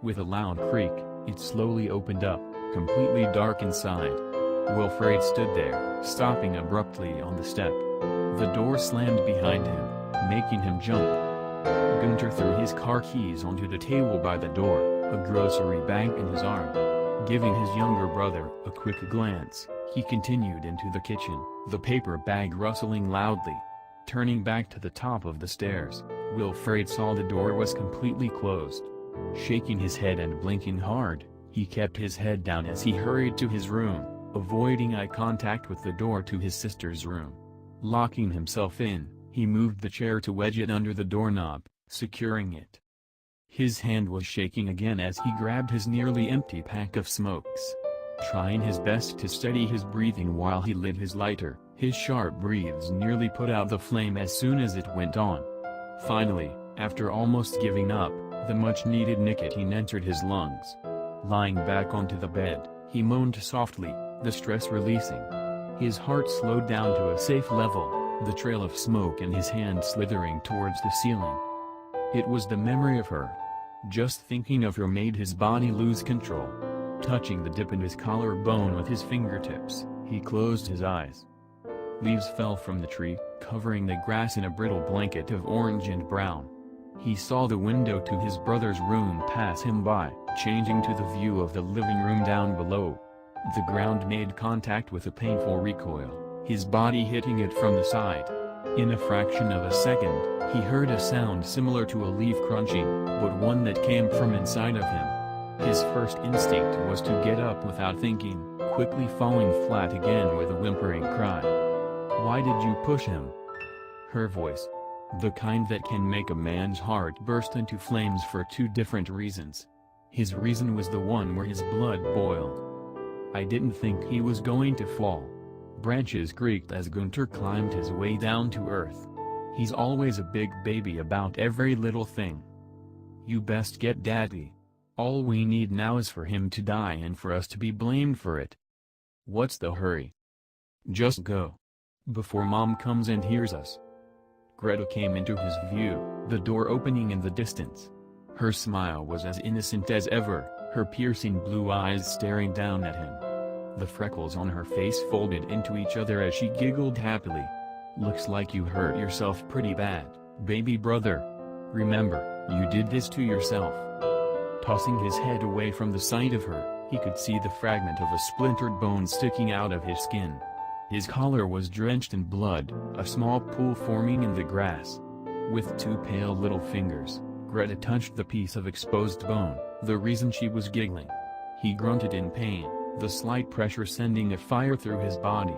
With a loud creak, it slowly opened up, completely dark inside. Wilfred stood there, stopping abruptly on the step. The door slammed behind him, making him jump. Gunter threw his car keys onto the table by the door, a grocery bag in his arm. Giving his younger brother a quick glance, he continued into the kitchen, the paper bag rustling loudly. Turning back to the top of the stairs, Wilfred saw the door was completely closed. Shaking his head and blinking hard, he kept his head down as he hurried to his room, avoiding eye contact with the door to his sister's room. Locking himself in, he moved the chair to wedge it under the doorknob, securing it. His hand was shaking again as he grabbed his nearly empty pack of smokes. Trying his best to steady his breathing while he lit his lighter, his sharp breaths nearly put out the flame as soon as it went on. Finally, after almost giving up, the much-needed nicotine entered his lungs. Lying back onto the bed, he moaned softly, the stress releasing. His heart slowed down to a safe level, the trail of smoke in his hand slithering towards the ceiling. It was the memory of her. Just thinking of her made his body lose control. Touching the dip in his collarbone with his fingertips, he closed his eyes. Leaves fell from the tree, covering the grass in a brittle blanket of orange and brown. He saw the window to his brother's room pass him by, changing to the view of the living room down below. The ground made contact with a painful recoil, his body hitting it from the side. In a fraction of a second, he heard a sound similar to a leaf crunching, but one that came from inside of him. His first instinct was to get up without thinking, quickly falling flat again with a whimpering cry. "Why did you push him?" Her voice. The kind that can make a man's heart burst into flames for two different reasons. His reason was the one where his blood boiled. "I didn't think he was going to fall." Branches creaked as Gunter climbed his way down to earth. He's always a big baby about every little thing. "You best get daddy. All we need now is for him to die and for us to be blamed for it." "What's the hurry? Just go. Before Mom comes and hears us." Greta came into his view, the door opening in the distance. Her smile was as innocent as ever, her piercing blue eyes staring down at him. The freckles on her face folded into each other as she giggled happily. "Looks like you hurt yourself pretty bad, baby brother. Remember, you did this to yourself." Tossing his head away from the sight of her, he could see the fragment of a splintered bone sticking out of his skin. His collar was drenched in blood, a small pool forming in the grass. With two pale little fingers, Greta touched the piece of exposed bone, the reason she was giggling. He grunted in pain, the slight pressure sending a fire through his body.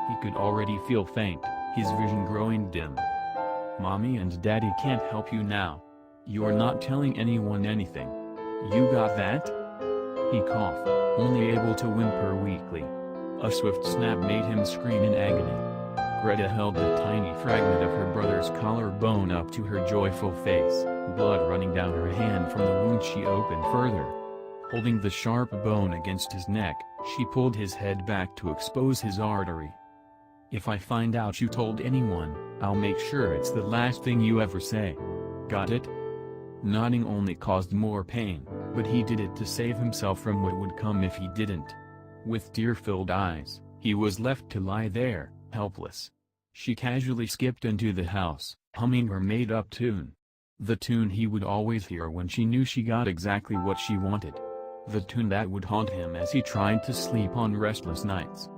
He could already feel faint, his vision growing dim. "Mommy and Daddy can't help you now. You're not telling anyone anything. You got that?" He coughed, only able to whimper weakly. A swift snap made him scream in agony. Greta held the tiny fragment of her brother's collarbone up to her joyful face, blood running down her hand from the wound she opened further. Holding the sharp bone against his neck, she pulled his head back to expose his artery. "If I find out you told anyone, I'll make sure it's the last thing you ever say. Got it?" Nodding only caused more pain, but he did it to save himself from what would come if he didn't. With tear-filled eyes, he was left to lie there, helpless. She casually skipped into the house, humming her made-up tune. The tune he would always hear when she knew she got exactly what she wanted. The tune that would haunt him as he tried to sleep on restless nights.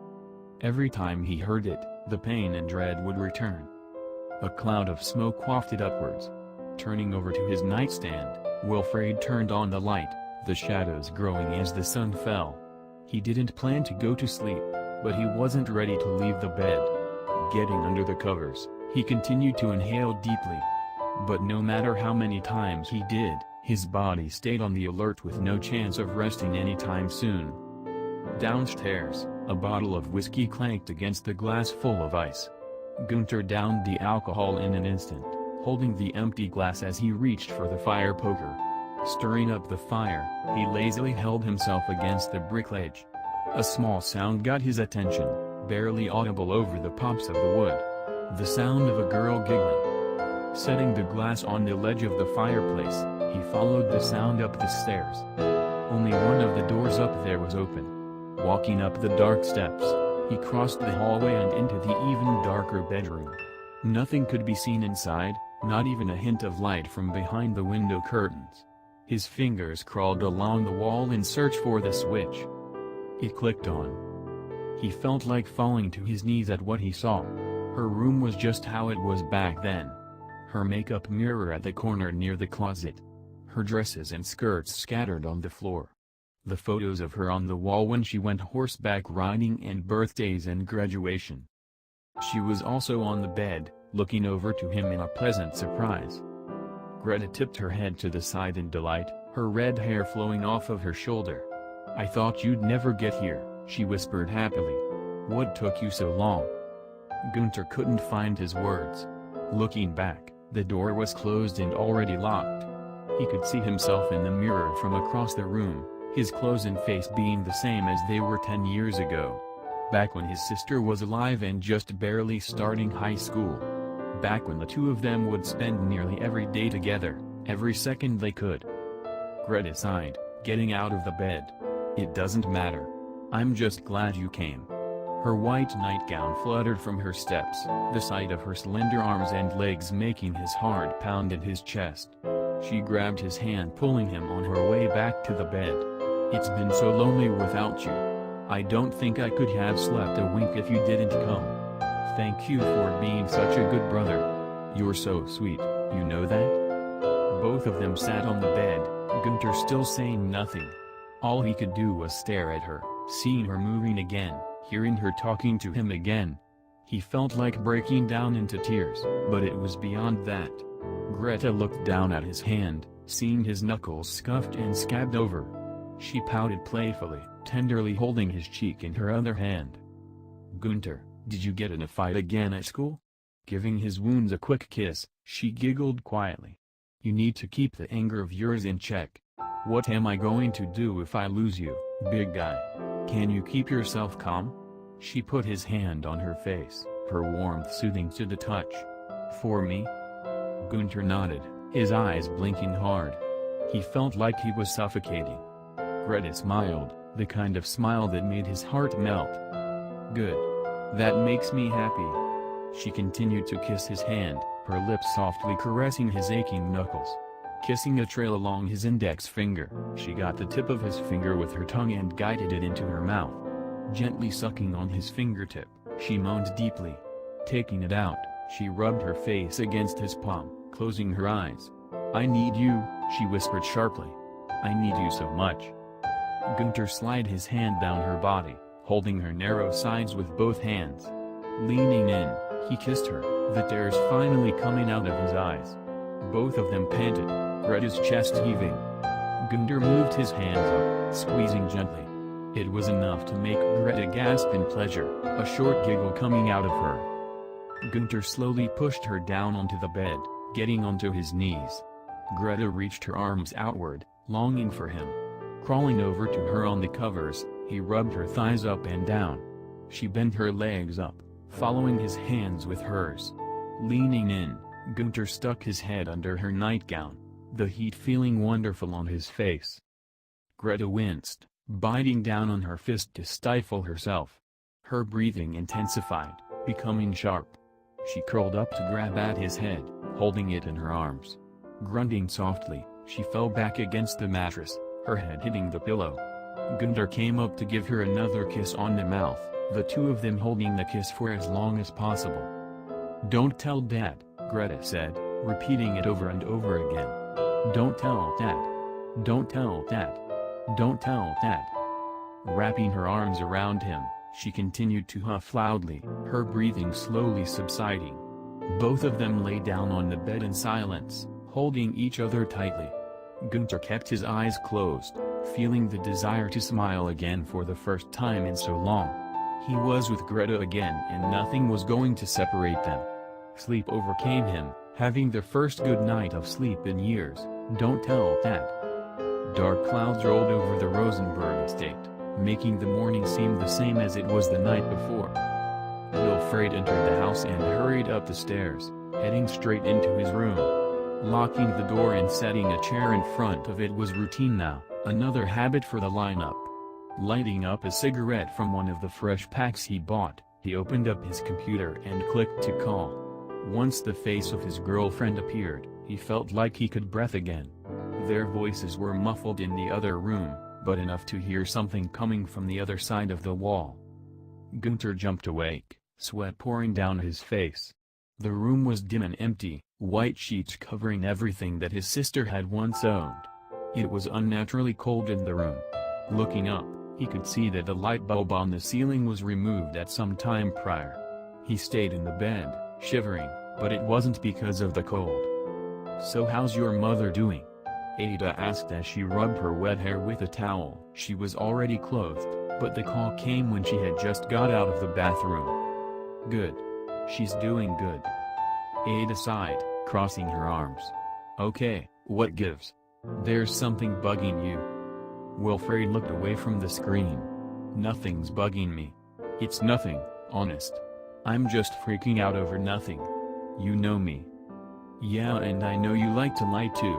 Every time he heard it, the pain and dread would return. A cloud of smoke wafted upwards. Turning over to his nightstand, Wilfred turned on the light, the shadows growing as the sun fell. He didn't plan to go to sleep, but he wasn't ready to leave the bed. Getting under the covers, he continued to inhale deeply. But no matter how many times he did, his body stayed on the alert with no chance of resting anytime soon. Downstairs, a bottle of whiskey clanked against the glass full of ice. Gunter downed the alcohol in an instant, holding the empty glass as he reached for the fire poker. Stirring up the fire, he lazily held himself against the brick ledge. A small sound got his attention, barely audible over the pops of the wood. The sound of a girl giggling. Setting the glass on the ledge of the fireplace, he followed the sound up the stairs. Only one of the doors up there was open. Walking up the dark steps, he crossed the hallway and into the even darker bedroom. Nothing could be seen inside, not even a hint of light from behind the window curtains. His fingers crawled along the wall in search for the switch. It clicked on. He felt like falling to his knees at what he saw. Her room was just how it was back then. Her makeup mirror at the corner near the closet. Her dresses and skirts scattered on the floor. The photos of her on the wall when she went horseback riding and birthdays and graduation. She was also on the bed, looking over to him in a pleasant surprise. Greta tipped her head to the side in delight, her red hair flowing off of her shoulder. "I thought you'd never get here," she whispered happily. "What took you so long?" Gunter couldn't find his words. Looking back, the door was closed and already locked. He could see himself in the mirror from across the room, his clothes and face being the same as they were 10 years ago. Back when his sister was alive and just barely starting high school. Back when the two of them would spend nearly every day together, every second they could. Greta sighed, getting out of the bed. "It doesn't matter. I'm just glad you came." Her white nightgown fluttered from her steps, the sight of her slender arms and legs making his heart pound in his chest. She grabbed his hand, pulling him on her way back to the bed. "It's been so lonely without you. I don't think I could have slept a wink if you didn't come. Thank you for being such a good brother. You're so sweet, you know that?" Both of them sat on the bed, Gunter still saying nothing. All he could do was stare at her, seeing her moving again, hearing her talking to him again. He felt like breaking down into tears, but it was beyond that. Greta looked down at his hand, seeing his knuckles scuffed and scabbed over. She pouted playfully, tenderly holding his cheek in her other hand. "Gunter, did you get in a fight again at school?" Giving his wounds a quick kiss, she giggled quietly. "You need to keep the anger of yours in check. What am I going to do if I lose you, big guy? Can you keep yourself calm?" She put his hand on her face, her warmth soothing to the touch. "For me?" Gunter nodded, his eyes blinking hard. He felt like he was suffocating. Greta smiled, the kind of smile that made his heart melt. "Good. That makes me happy." She continued to kiss his hand, her lips softly caressing his aching knuckles. Kissing a trail along his index finger, she got the tip of his finger with her tongue and guided it into her mouth. Gently sucking on his fingertip, she moaned deeply. Taking it out, she rubbed her face against his palm, closing her eyes. "I need you," she whispered sharply. "I need you so much." Gunter slid his hand down her body, holding her narrow sides with both hands. Leaning in, he kissed her, the tears finally coming out of his eyes. Both of them panted, Greta's chest heaving. Gunter moved his hands up, squeezing gently. It was enough to make Greta gasp in pleasure, a short giggle coming out of her. Gunter slowly pushed her down onto the bed, getting onto his knees. Greta reached her arms outward, longing for him. Crawling over to her on the covers, he rubbed her thighs up and down. She bent her legs up, following his hands with hers. Leaning in, Gunter stuck his head under her nightgown, the heat feeling wonderful on his face. Greta winced, biting down on her fist to stifle herself. Her breathing intensified, becoming sharp. She curled up to grab at his head, holding it in her arms. Grunting softly, she fell back against the mattress, her head hitting the pillow. Gunter came up to give her another kiss on the mouth, the two of them holding the kiss for as long as possible. "Don't tell Dad," Greta said, repeating it over and over again. "Don't tell Dad. Don't tell Dad. Don't tell Dad." Wrapping her arms around him, she continued to huff loudly, her breathing slowly subsiding. Both of them lay down on the bed in silence, holding each other tightly. Gunter kept his eyes closed, feeling the desire to smile again for the first time in so long. He was with Greta again and nothing was going to separate them. Sleep overcame him, having the first good night of sleep in years. Don't tell Dad. Dark clouds rolled over the Rosenberg estate, making the morning seem the same as it was the night before. Wilfred entered the house and hurried up the stairs, heading straight into his room. Locking the door and setting a chair in front of it was routine now, another habit for the lineup. Lighting up a cigarette from one of the fresh packs he bought, he opened up his computer and clicked to call. Once the face of his girlfriend appeared, he felt like he could breathe again. Their voices were muffled in the other room, but enough to hear something coming from the other side of the wall. Gunter jumped awake, sweat pouring down his face. The room was dim and empty, white sheets covering everything that his sister had once owned. It was unnaturally cold in the room. Looking up, he could see that the light bulb on the ceiling was removed at some time prior. He stayed in the bed, shivering, but it wasn't because of the cold. "So how's your mother doing?" Ada asked as she rubbed her wet hair with a towel. She was already clothed, but the call came when she had just got out of the bathroom. "Good. She's doing good." Ada sighed, crossing her arms. "Okay, what gives? There's something bugging you." Wilfred looked away from the screen. "Nothing's bugging me. It's nothing, honest. I'm just freaking out over nothing. You know me." "Yeah, and I know you like to lie too."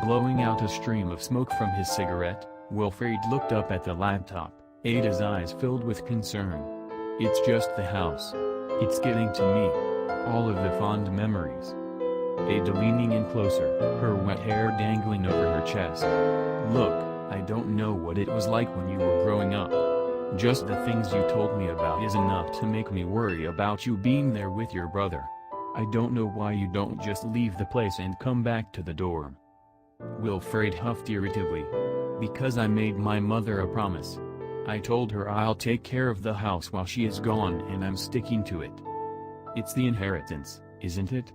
Blowing out a stream of smoke from his cigarette, Wilfred looked up at the laptop, Ada's eyes filled with concern. "It's just the house. It's getting to me. All of the fond memories." Ada leaning in closer, her wet hair dangling over her chest. "Look, I don't know what it was like when you were growing up. Just the things you told me about is enough to make me worry about you being there with your brother. I don't know why you don't just leave the place and come back to the dorm." Wilfred huffed irritably. "Because I made my mother a promise. I told her I'll take care of the house while she is gone and I'm sticking to it. It's the inheritance, isn't it?"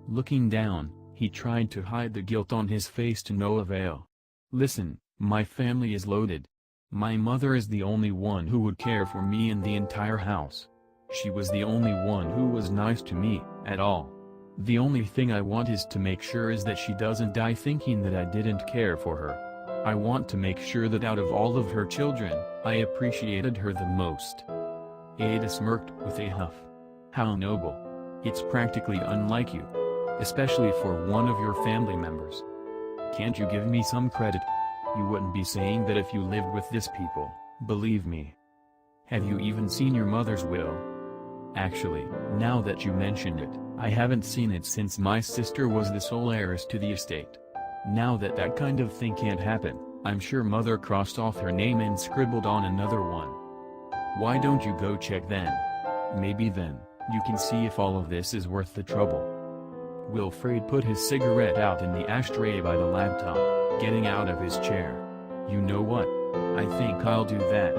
Looking down, he tried to hide the guilt on his face to no avail. "Listen, my family is loaded. My mother is the only one who would care for me in the entire house. She was the only one who was nice to me, at all. The only thing I want is to make sure is that she doesn't die thinking that I didn't care for her. I want to make sure that out of all of her children, I appreciated her the most." Ada smirked with a huff. "How noble. It's practically unlike you. Especially for one of your family members. Can't you give me some credit? You wouldn't be saying that if you lived with this people, believe me. Have you even seen your mother's will?" "Actually, now that you mention it, I haven't seen it since my sister was the sole heiress to the estate. Now that that kind of thing can't happen, I'm sure Mother crossed off her name and scribbled on another one. Why don't you go check then? Maybe then, you can see if all of this is worth the trouble." Wilfred put his cigarette out in the ashtray by the laptop, getting out of his chair. "You know what? I think I'll do that.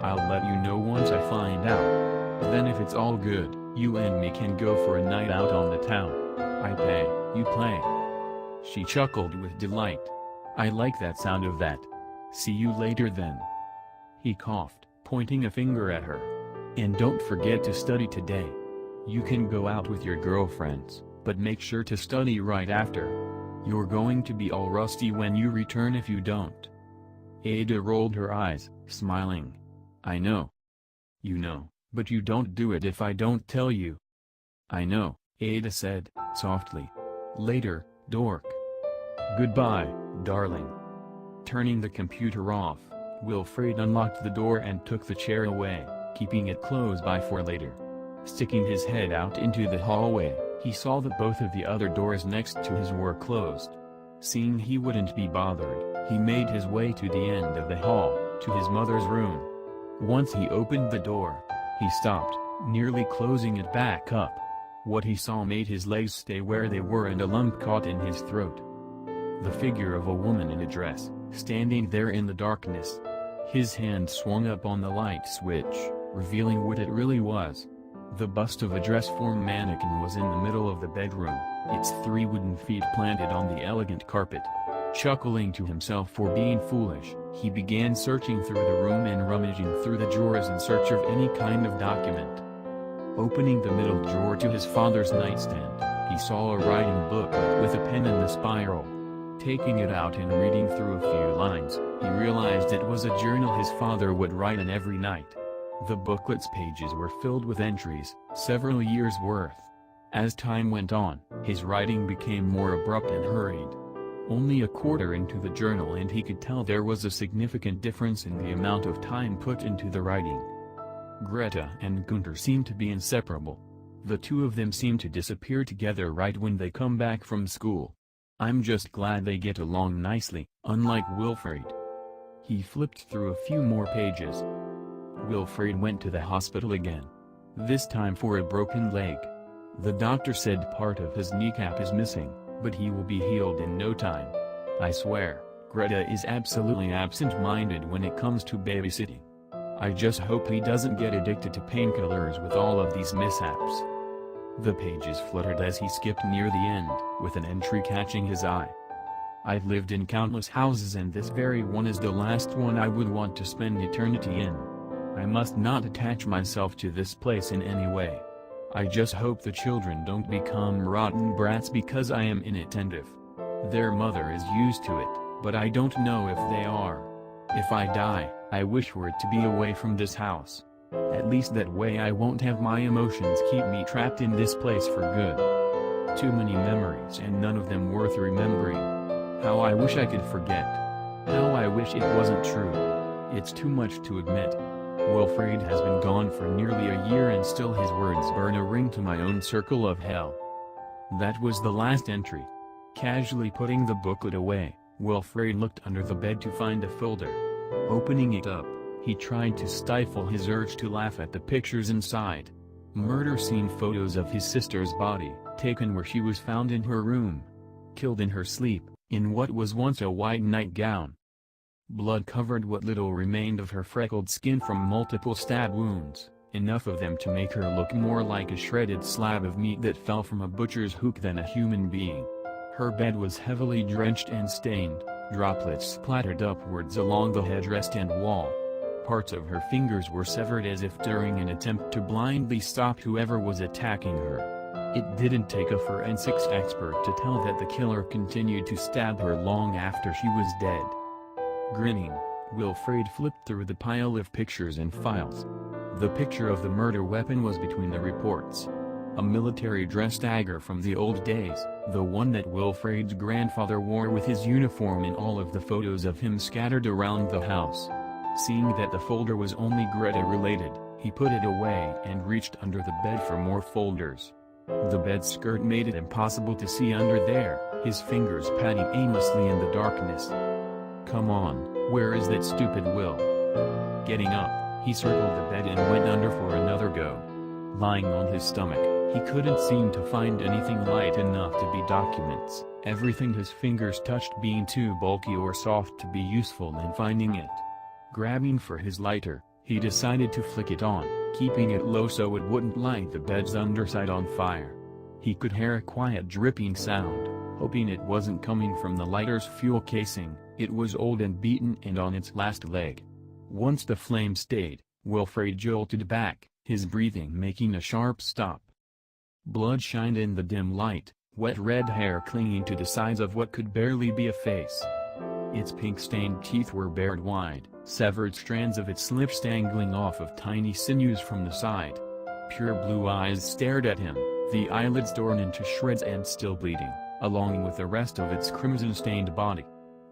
I'll let you know once I find out. Then if it's all good, you and me can go for a night out on the town. I pay, you play. She chuckled with delight. I like that sound of that. See you later then. He coughed, pointing a finger at her. And don't forget to study today. You can go out with your girlfriends, but make sure to study right after. You're going to be all rusty when you return if you don't. Ada rolled her eyes, smiling. I know. You know, but you don't do it if I don't tell you. I know, Ada said, softly. Later, dork. Goodbye, darling. Turning the computer off, Wilfred unlocked the door and took the chair away, keeping it closed by for later. Sticking his head out into the hallway, he saw that both of the other doors next to his were closed. Seeing he wouldn't be bothered, he made his way to the end of the hall, to his mother's room. Once he opened the door, he stopped, nearly closing it back up. What he saw made his legs stay where they were and a lump caught in his throat. The figure of a woman in a dress, standing there in the darkness. His hand swung up on the light switch, revealing what it really was. The bust of a dress-form mannequin was in the middle of the bedroom, its 3 wooden feet planted on the elegant carpet. Chuckling to himself for being foolish, he began searching through the room and rummaging through the drawers in search of any kind of document. Opening the middle drawer to his father's nightstand, he saw a writing booklet with a pen in the spiral. Taking it out and reading through a few lines, he realized it was a journal his father would write in every night. The booklet's pages were filled with entries, several years' worth. As time went on, his writing became more abrupt and hurried. Only a quarter into the journal and he could tell there was a significant difference in the amount of time put into the writing. Greta and Gunter seemed to be inseparable. The two of them seemed to disappear together right when they come back from school. I'm just glad they get along nicely, unlike Wilfred. He flipped through a few more pages. Wilfred went to the hospital again. This time for a broken leg. The doctor said part of his kneecap is missing, but he will be healed in no time. I swear, Greta is absolutely absent-minded when it comes to babysitting. I just hope he doesn't get addicted to painkillers with all of these mishaps. The pages fluttered as he skipped near the end, with an entry catching his eye. I've lived in countless houses and this very one is the last one I would want to spend eternity in. I must not attach myself to this place in any way. I just hope the children don't become rotten brats because I am inattentive. Their mother is used to it, but I don't know if they are. If I die, I wish for it to be away from this house. At least that way I won't have my emotions keep me trapped in this place for good. Too many memories and none of them worth remembering. How I wish I could forget. How I wish it wasn't true. It's too much to admit. Wilfred has been gone for nearly a year and still his words burn a ring to my own circle of hell. That was the last entry. Casually putting the booklet away, Wilfred looked under the bed to find a folder. Opening it up, he tried to stifle his urge to laugh at the pictures inside. Murder scene photos of his sister's body, taken where she was found in her room. Killed in her sleep, in what was once a white nightgown. Blood covered what little remained of her freckled skin from multiple stab wounds, enough of them to make her look more like a shredded slab of meat that fell from a butcher's hook than a human being. Her bed was heavily drenched and stained, droplets splattered upwards along the headrest and wall. Parts of her fingers were severed as if during an attempt to blindly stop whoever was attacking her. It didn't take a forensics expert to tell that the killer continued to stab her long after she was dead. Grinning, Wilfred flipped through the pile of pictures and files. The picture of the murder weapon was between the reports. A military dress dagger from the old days, the one that Wilfred's grandfather wore with his uniform in all of the photos of him scattered around the house. Seeing that the folder was only Greta-related, he put it away and reached under the bed for more folders. The bed skirt made it impossible to see under there, his fingers patting aimlessly in the darkness. Come on, where is that stupid Will? Getting up, he circled the bed and went under for another go. Lying on his stomach, he couldn't seem to find anything light enough to be documents, everything his fingers touched being too bulky or soft to be useful in finding it. Grabbing for his lighter, he decided to flick it on, keeping it low so it wouldn't light the bed's underside on fire. He could hear a quiet dripping sound, hoping it wasn't coming from the lighter's fuel casing. It was old and beaten and on its last leg. Once the flame stayed, Wilfred jolted back, his breathing making a sharp stop. Blood shined in the dim light, wet red hair clinging to the sides of what could barely be a face. Its pink-stained teeth were bared wide, severed strands of its lips dangling off of tiny sinews from the side. Pure blue eyes stared at him, the eyelids torn into shreds and still bleeding, along with the rest of its crimson-stained body.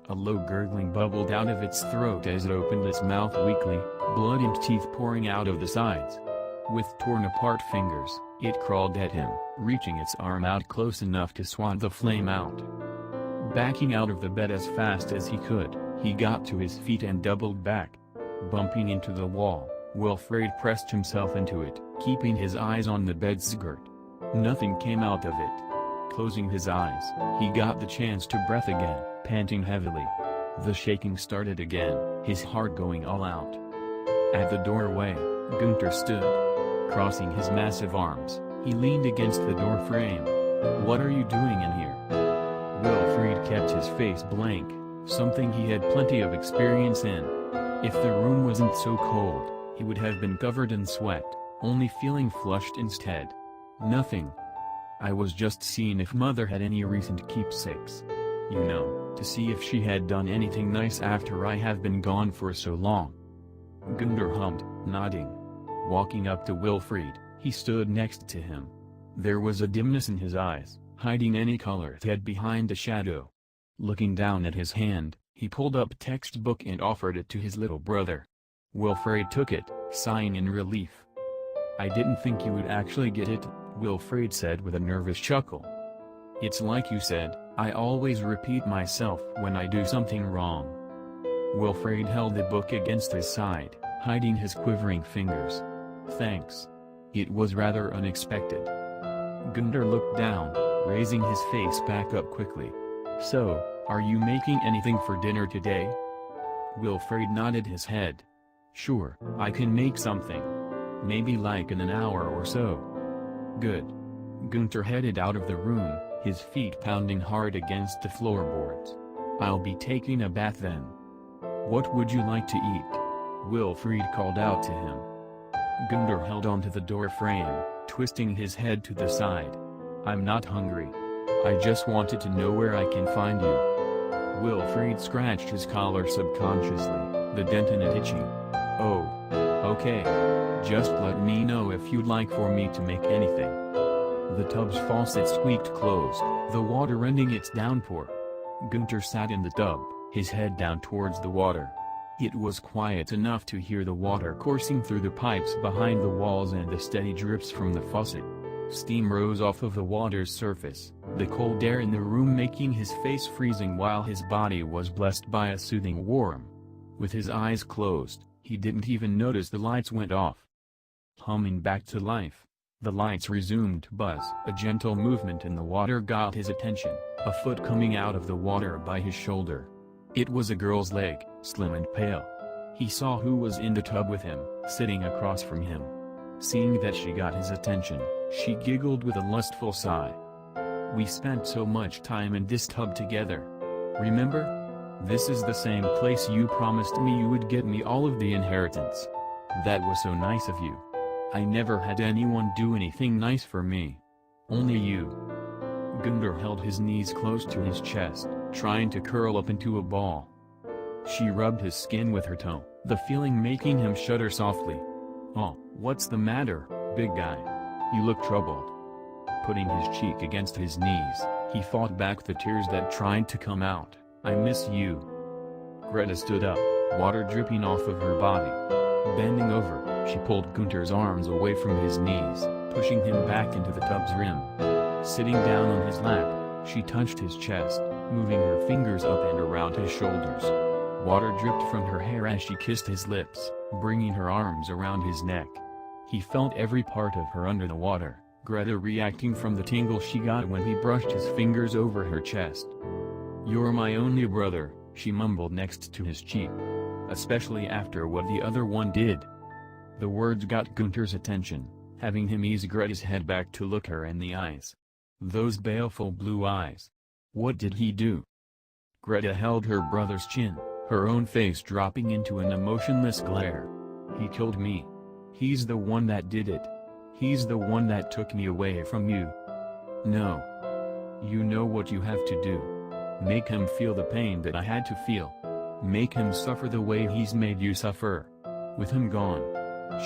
A low gurgling bubbled out of its throat as it opened its mouth weakly, blood and teeth pouring out of the sides. With torn-apart fingers, it crawled at him, reaching its arm out close enough to swat the flame out. Backing out of the bed as fast as he could, he got to his feet and doubled back. Bumping into the wall, Wilfred pressed himself into it, keeping his eyes on the bed's skirt. Nothing came out of it. Closing his eyes, he got the chance to breathe again, panting heavily. The shaking started again, his heart going all out. At the doorway, Günther stood. Crossing his massive arms, he leaned against the door frame. "What are you doing in here?" Wilfred kept his face blank, something he had plenty of experience in. If the room wasn't so cold, he would have been covered in sweat, only feeling flushed instead. "Nothing. I was just seeing if Mother had any recent keepsakes. You know, to see if she had done anything nice after I have been gone for so long." Günther hummed, nodding. Walking up to Wilfred, he stood next to him. There was a dimness in his eyes, hiding any color it had behind a shadow. Looking down at his hand, he pulled up a textbook and offered it to his little brother. Wilfred took it, sighing in relief. "I didn't think you would actually get it," Wilfred said with a nervous chuckle. "It's like you said, I always repeat myself when I do something wrong." Wilfred held the book against his side, hiding his quivering fingers. "Thanks. It was rather unexpected." Günther looked down, raising his face back up quickly. "So, are you making anything for dinner today?" Wilfred nodded his head. "Sure, I can make something. Maybe like in an hour or so." "Good." Günther headed out of the room, his feet pounding hard against the floorboards. "I'll be taking a bath then." "What would you like to eat?" Wilfred called out to him. Günther held onto the door frame, twisting his head to the side. "I'm not hungry. I just wanted to know where I can find you." Wilfred scratched his collar subconsciously, the dent in it itching. "Oh. Okay. Just let me know if you'd like for me to make anything." The tub's faucet squeaked closed, the water ending its downpour. Günther sat in the tub, his head down towards the water. It was quiet enough to hear the water coursing through the pipes behind the walls and the steady drips from the faucet. Steam rose off of the water's surface, the cold air in the room making his face freezing while his body was blessed by a soothing warmth. With his eyes closed, he didn't even notice the lights went off. Humming back to life, the lights resumed to buzz. A gentle movement in the water got his attention, a foot coming out of the water by his shoulder. It was a girl's leg, slim and pale. He saw who was in the tub with him, sitting across from him. Seeing that she got his attention, she giggled with a lustful sigh. "We spent so much time in this tub together. Remember? This is the same place you promised me you would get me all of the inheritance. That was so nice of you. I never had anyone do anything nice for me. Only you." Günther held his knees close to his chest, trying to curl up into a ball. She rubbed his skin with her toe, the feeling making him shudder softly. "Oh, what's the matter, big guy? You look troubled." Putting his cheek against his knees, he fought back the tears that tried to come out. "I miss you." Greta stood up, water dripping off of her body. Bending over, she pulled Günther's arms away from his knees, pushing him back into the tub's rim. Sitting down on his lap, she touched his chest, moving her fingers up and around his shoulders. Water dripped from her hair as she kissed his lips, bringing her arms around his neck. He felt every part of her under the water, Greta reacting from the tingle she got when he brushed his fingers over her chest. "You're my only brother," she mumbled next to his cheek. "Especially after what the other one did." The words got Gunter's attention, having him ease Greta's head back to look her in the eyes. Those baleful blue eyes. What did he do? Greta held her brother's chin, her own face dropping into an emotionless glare. He killed me. He's the one that did it. He's the one that took me away from you. No. You know what you have to do. Make him feel the pain that I had to feel. Make him suffer the way he's made you suffer. With him gone.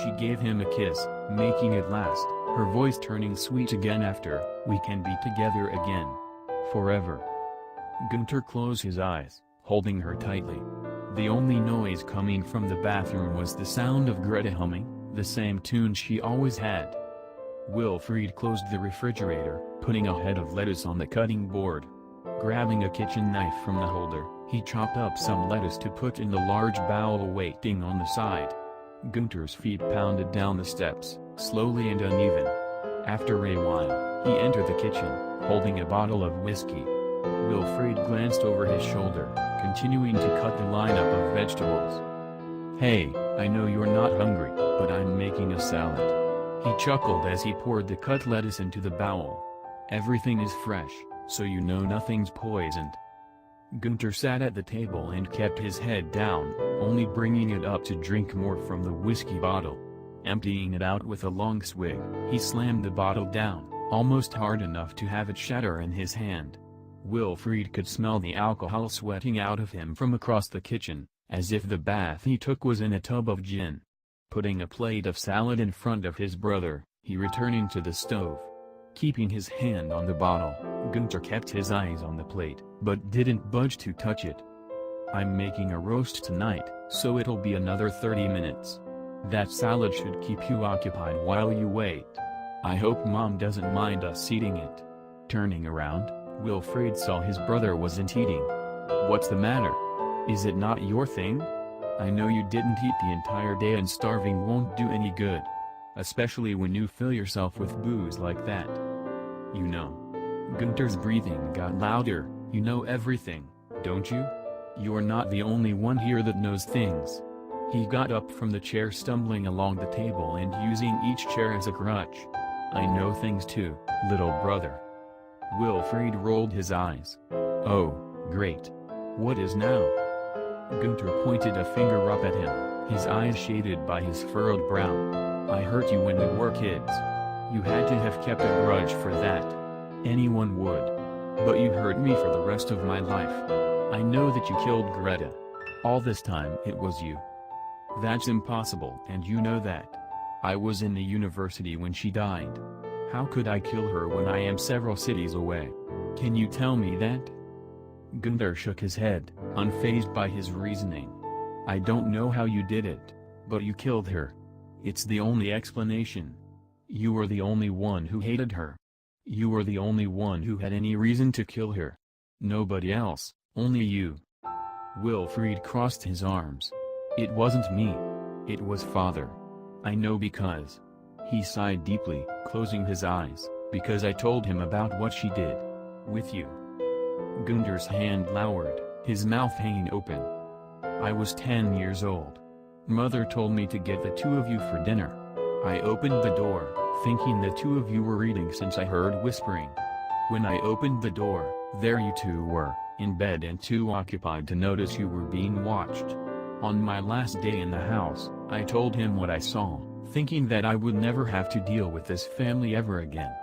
She gave him a kiss, making it last, her voice turning sweet again after, we can be together again. Forever. Gunter closed his eyes, holding her tightly. The only noise coming from the bathroom was the sound of Greta humming, the same tune she always had. Wilfried closed the refrigerator, putting a head of lettuce on the cutting board. Grabbing a kitchen knife from the holder, he chopped up some lettuce to put in the large bowl waiting on the side. Gunter's feet pounded down the steps, slowly and uneven. After a while, he entered the kitchen, holding a bottle of whiskey. Wilfried glanced over his shoulder, continuing to cut the lineup of vegetables. Hey, I know you're not hungry, but I'm making a salad. He chuckled as he poured the cut lettuce into the bowl. Everything is fresh, so you know nothing's poisoned. Gunter sat at the table and kept his head down, only bringing it up to drink more from the whiskey bottle. Emptying it out with a long swig, he slammed the bottle down, almost hard enough to have it shatter in his hand. Wilfried could smell the alcohol sweating out of him from across the kitchen, as if the bath he took was in a tub of gin. Putting a plate of salad in front of his brother, he returned to the stove. Keeping his hand on the bottle, Gunter kept his eyes on the plate, but didn't budge to touch it. I'm making a roast tonight, so it'll be another 30 minutes. That salad should keep you occupied while you wait. I hope Mom doesn't mind us eating it. Turning around, Wilfried saw his brother wasn't eating. What's the matter? Is it not your thing? I know you didn't eat the entire day and starving won't do any good. Especially when you fill yourself with booze like that. You know. Gunter's breathing got louder, you know everything, don't you? You're not the only one here that knows things. He got up from the chair, stumbling along the table and using each chair as a crutch. I know things too, little brother. Wilfried rolled his eyes. Oh, great. What is now? Gunter pointed a finger up at him, his eyes shaded by his furrowed brow. I hurt you when we were kids. You had to have kept a grudge for that. Anyone would. But you hurt me for the rest of my life. I know that you killed Greta. All this time it was you. That's impossible, and you know that. I was in the university when she died. How could I kill her when I am several cities away? Can you tell me that? Gunter shook his head, unfazed by his reasoning. I don't know how you did it, but you killed her. It's the only explanation. You were the only one who hated her. You were the only one who had any reason to kill her. Nobody else, only you. Wilfried crossed his arms. It wasn't me. It was Father. I know because. He sighed deeply, closing his eyes, because I told him about what she did. With you. Gunter's hand lowered, his mouth hanging open. I was 10 years old. Mother told me to get the two of you for dinner. I opened the door, thinking the two of you were eating since I heard whispering. When I opened the door, there you two were, in bed and too occupied to notice you were being watched. On my last day in the house, I told him what I saw, thinking that I would never have to deal with this family ever again.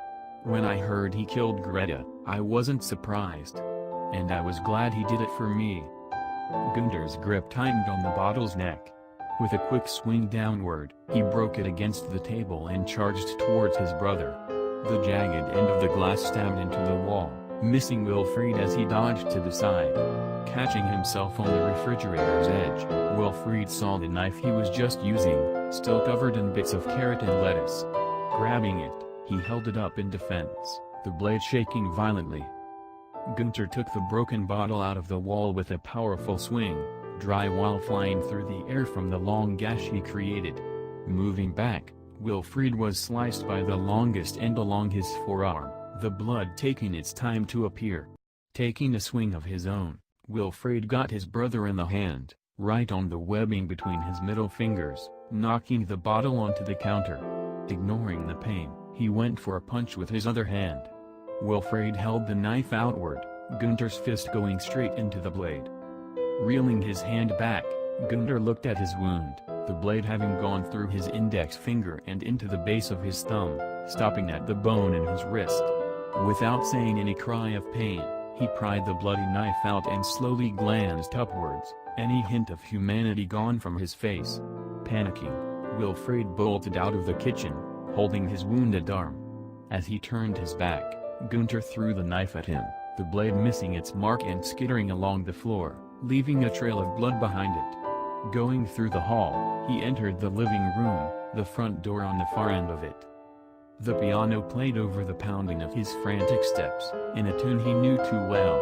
When I heard he killed Greta, I wasn't surprised. And I was glad he did it for me. Gunter's grip tightened on the bottle's neck. With a quick swing downward, he broke it against the table and charged towards his brother. The jagged end of the glass stabbed into the wall, missing Wilfried as he dodged to the side. Catching himself on the refrigerator's edge, Wilfried saw the knife he was just using, still covered in bits of carrot and lettuce. Grabbing it, he held it up in defense, the blade shaking violently. Gunter took the broken bottle out of the wall with a powerful swing, drywall flying through the air from the long gash he created. Moving back, Wilfried was sliced by the longest end along his forearm, the blood taking its time to appear. Taking a swing of his own, Wilfried got his brother in the hand, right on the webbing between his middle fingers, knocking the bottle onto the counter. Ignoring the pain, he went for a punch with his other hand. Wilfred held the knife outward, Gunter's fist going straight into the blade. Reeling his hand back, Gunter looked at his wound, the blade having gone through his index finger and into the base of his thumb, stopping at the bone in his wrist. Without saying any cry of pain, he pried the bloody knife out and slowly glanced upwards, any hint of humanity gone from his face. Panicking, Wilfred bolted out of the kitchen, holding his wounded arm. As he turned his back, Gunter threw the knife at him, the blade missing its mark and skittering along the floor, leaving a trail of blood behind it. Going through the hall, he entered the living room, the front door on the far end of it. The piano played over the pounding of his frantic steps, in a tune he knew too well.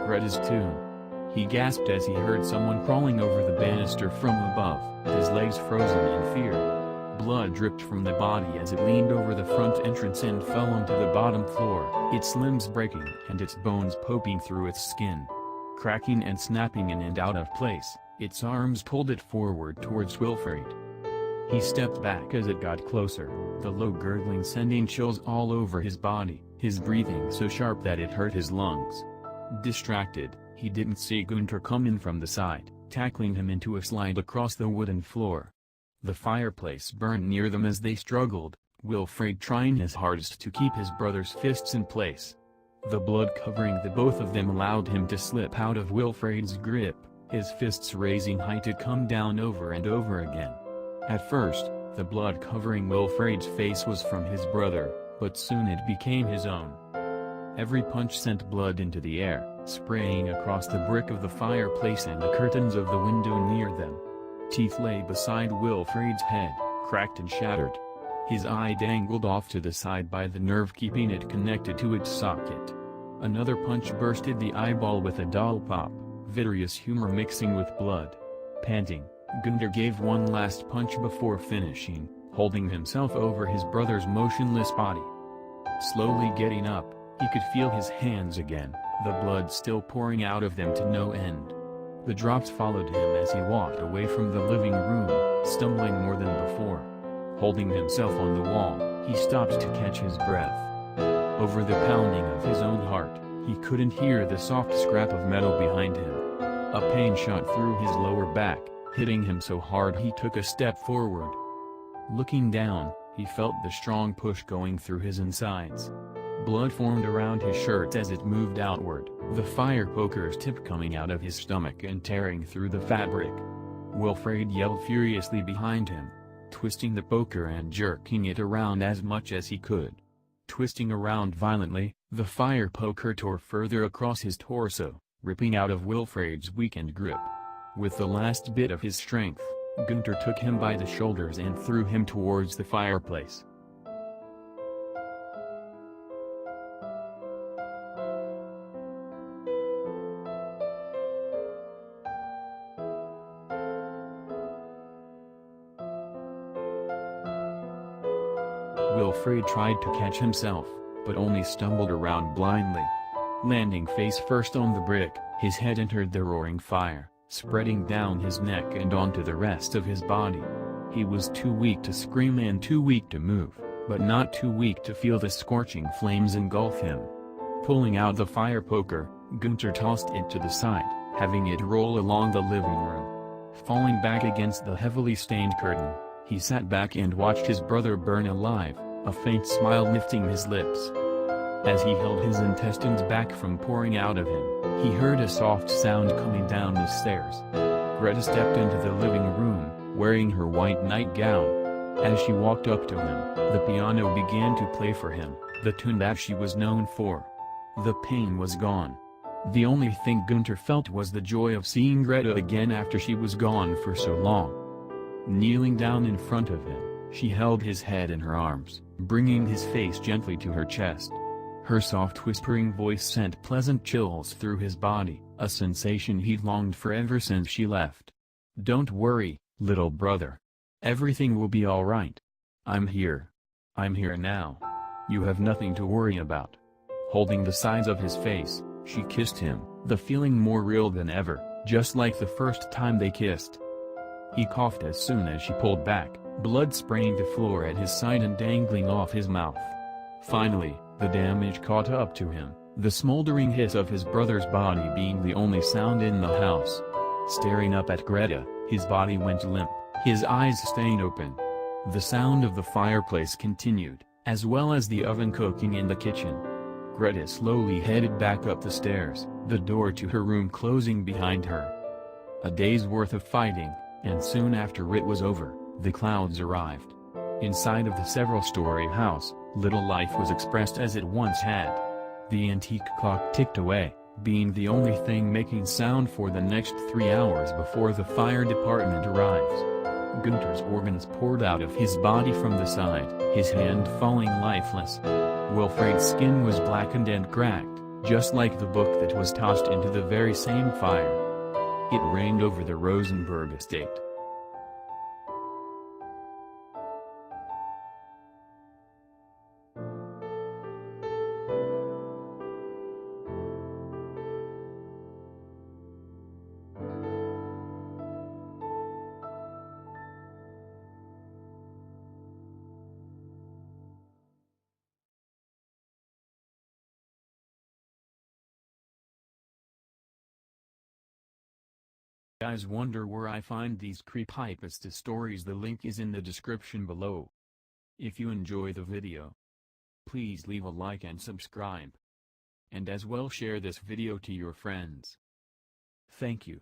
Greta's tune. He gasped as he heard someone crawling over the banister from above, his legs frozen in fear. Blood dripped from the body as it leaned over the front entrance and fell onto the bottom floor, its limbs breaking and its bones poking through its skin. Cracking and snapping in and out of place, its arms pulled it forward towards Wilfred. He stepped back as it got closer, the low gurgling sending chills all over his body, his breathing so sharp that it hurt his lungs. Distracted, he didn't see Gunter come in from the side, tackling him into a slide across the wooden floor. The fireplace burned near them as they struggled, Wilfred trying his hardest to keep his brother's fists in place. The blood covering the both of them allowed him to slip out of Wilfred's grip, his fists raising high to come down over and over again. At first, the blood covering Wilfred's face was from his brother, but soon it became his own. Every punch sent blood into the air, spraying across the brick of the fireplace and the curtains of the window near them. Teeth lay beside Wilfred's head, cracked and shattered. His eye dangled off to the side by the nerve keeping it connected to its socket. Another punch bursted the eyeball with a dull pop, vitreous humor mixing with blood. Panting, Gunter gave one last punch before finishing, holding himself over his brother's motionless body. Slowly getting up, he could feel his hands again, the blood still pouring out of them to no end. The drops followed him as he walked away from the living room, stumbling more than before. Holding himself on the wall, he stopped to catch his breath. Over the pounding of his own heart, he couldn't hear the soft scrap of metal behind him. A pain shot through his lower back, hitting him so hard he took a step forward. Looking down, he felt the strong push going through his insides. Blood formed around his shirt as it moved outward, the fire poker's tip coming out of his stomach and tearing through the fabric. Wilfred yelled furiously behind him, twisting the poker and jerking it around as much as he could. Twisting around violently, the fire poker tore further across his torso, ripping out of Wilfred's weakened grip. With the last bit of his strength, Gunter took him by the shoulders and threw him towards the fireplace. Wilfred tried to catch himself, but only stumbled around blindly. Landing face first on the brick, his head entered the roaring fire, spreading down his neck and onto the rest of his body. He was too weak to scream and too weak to move, but not too weak to feel the scorching flames engulf him. Pulling out the fire poker, Gunter tossed it to the side, having it roll along the living room. Falling back against the heavily stained curtain, he sat back and watched his brother burn alive, a faint smile lifting his lips. As he held his intestines back from pouring out of him, he heard a soft sound coming down the stairs. Greta stepped into the living room, wearing her white nightgown. As she walked up to him, the piano began to play for him, the tune that she was known for. The pain was gone. The only thing Gunter felt was the joy of seeing Greta again after she was gone for so long. Kneeling down in front of him, she held his head in her arms, bringing his face gently to her chest. Her soft whispering voice sent pleasant chills through his body, a sensation he'd longed for ever since she left. "Don't worry, little brother. Everything will be all right. I'm here. I'm here now. You have nothing to worry about." Holding the sides of his face, she kissed him, the feeling more real than ever, just like the first time they kissed. He coughed as soon as she pulled back, blood spraying the floor at his side and dangling off his mouth. Finally, the damage caught up to him, the smoldering hiss of his brother's body being the only sound in the house. Staring up at Greta, his body went limp, his eyes staying open. The sound of the fireplace continued, as well as the oven cooking in the kitchen. Greta slowly headed back up the stairs, the door to her room closing behind her. A day's worth of fighting, and soon after it was over, the clouds arrived. Inside of the several-story house, little life was expressed as it once had. The antique clock ticked away, being the only thing making sound for the next 3 hours before the fire department arrives. Gunter's organs poured out of his body from the side, his hand falling lifeless. Wilfred's skin was blackened and cracked, just like the book that was tossed into the very same fire. It rained over the Rosenberg estate. Guys wonder where I find these creepypasta stories? The link is in the description below. If you enjoy the video, please leave a like and subscribe. And as well share this video to your friends. Thank you.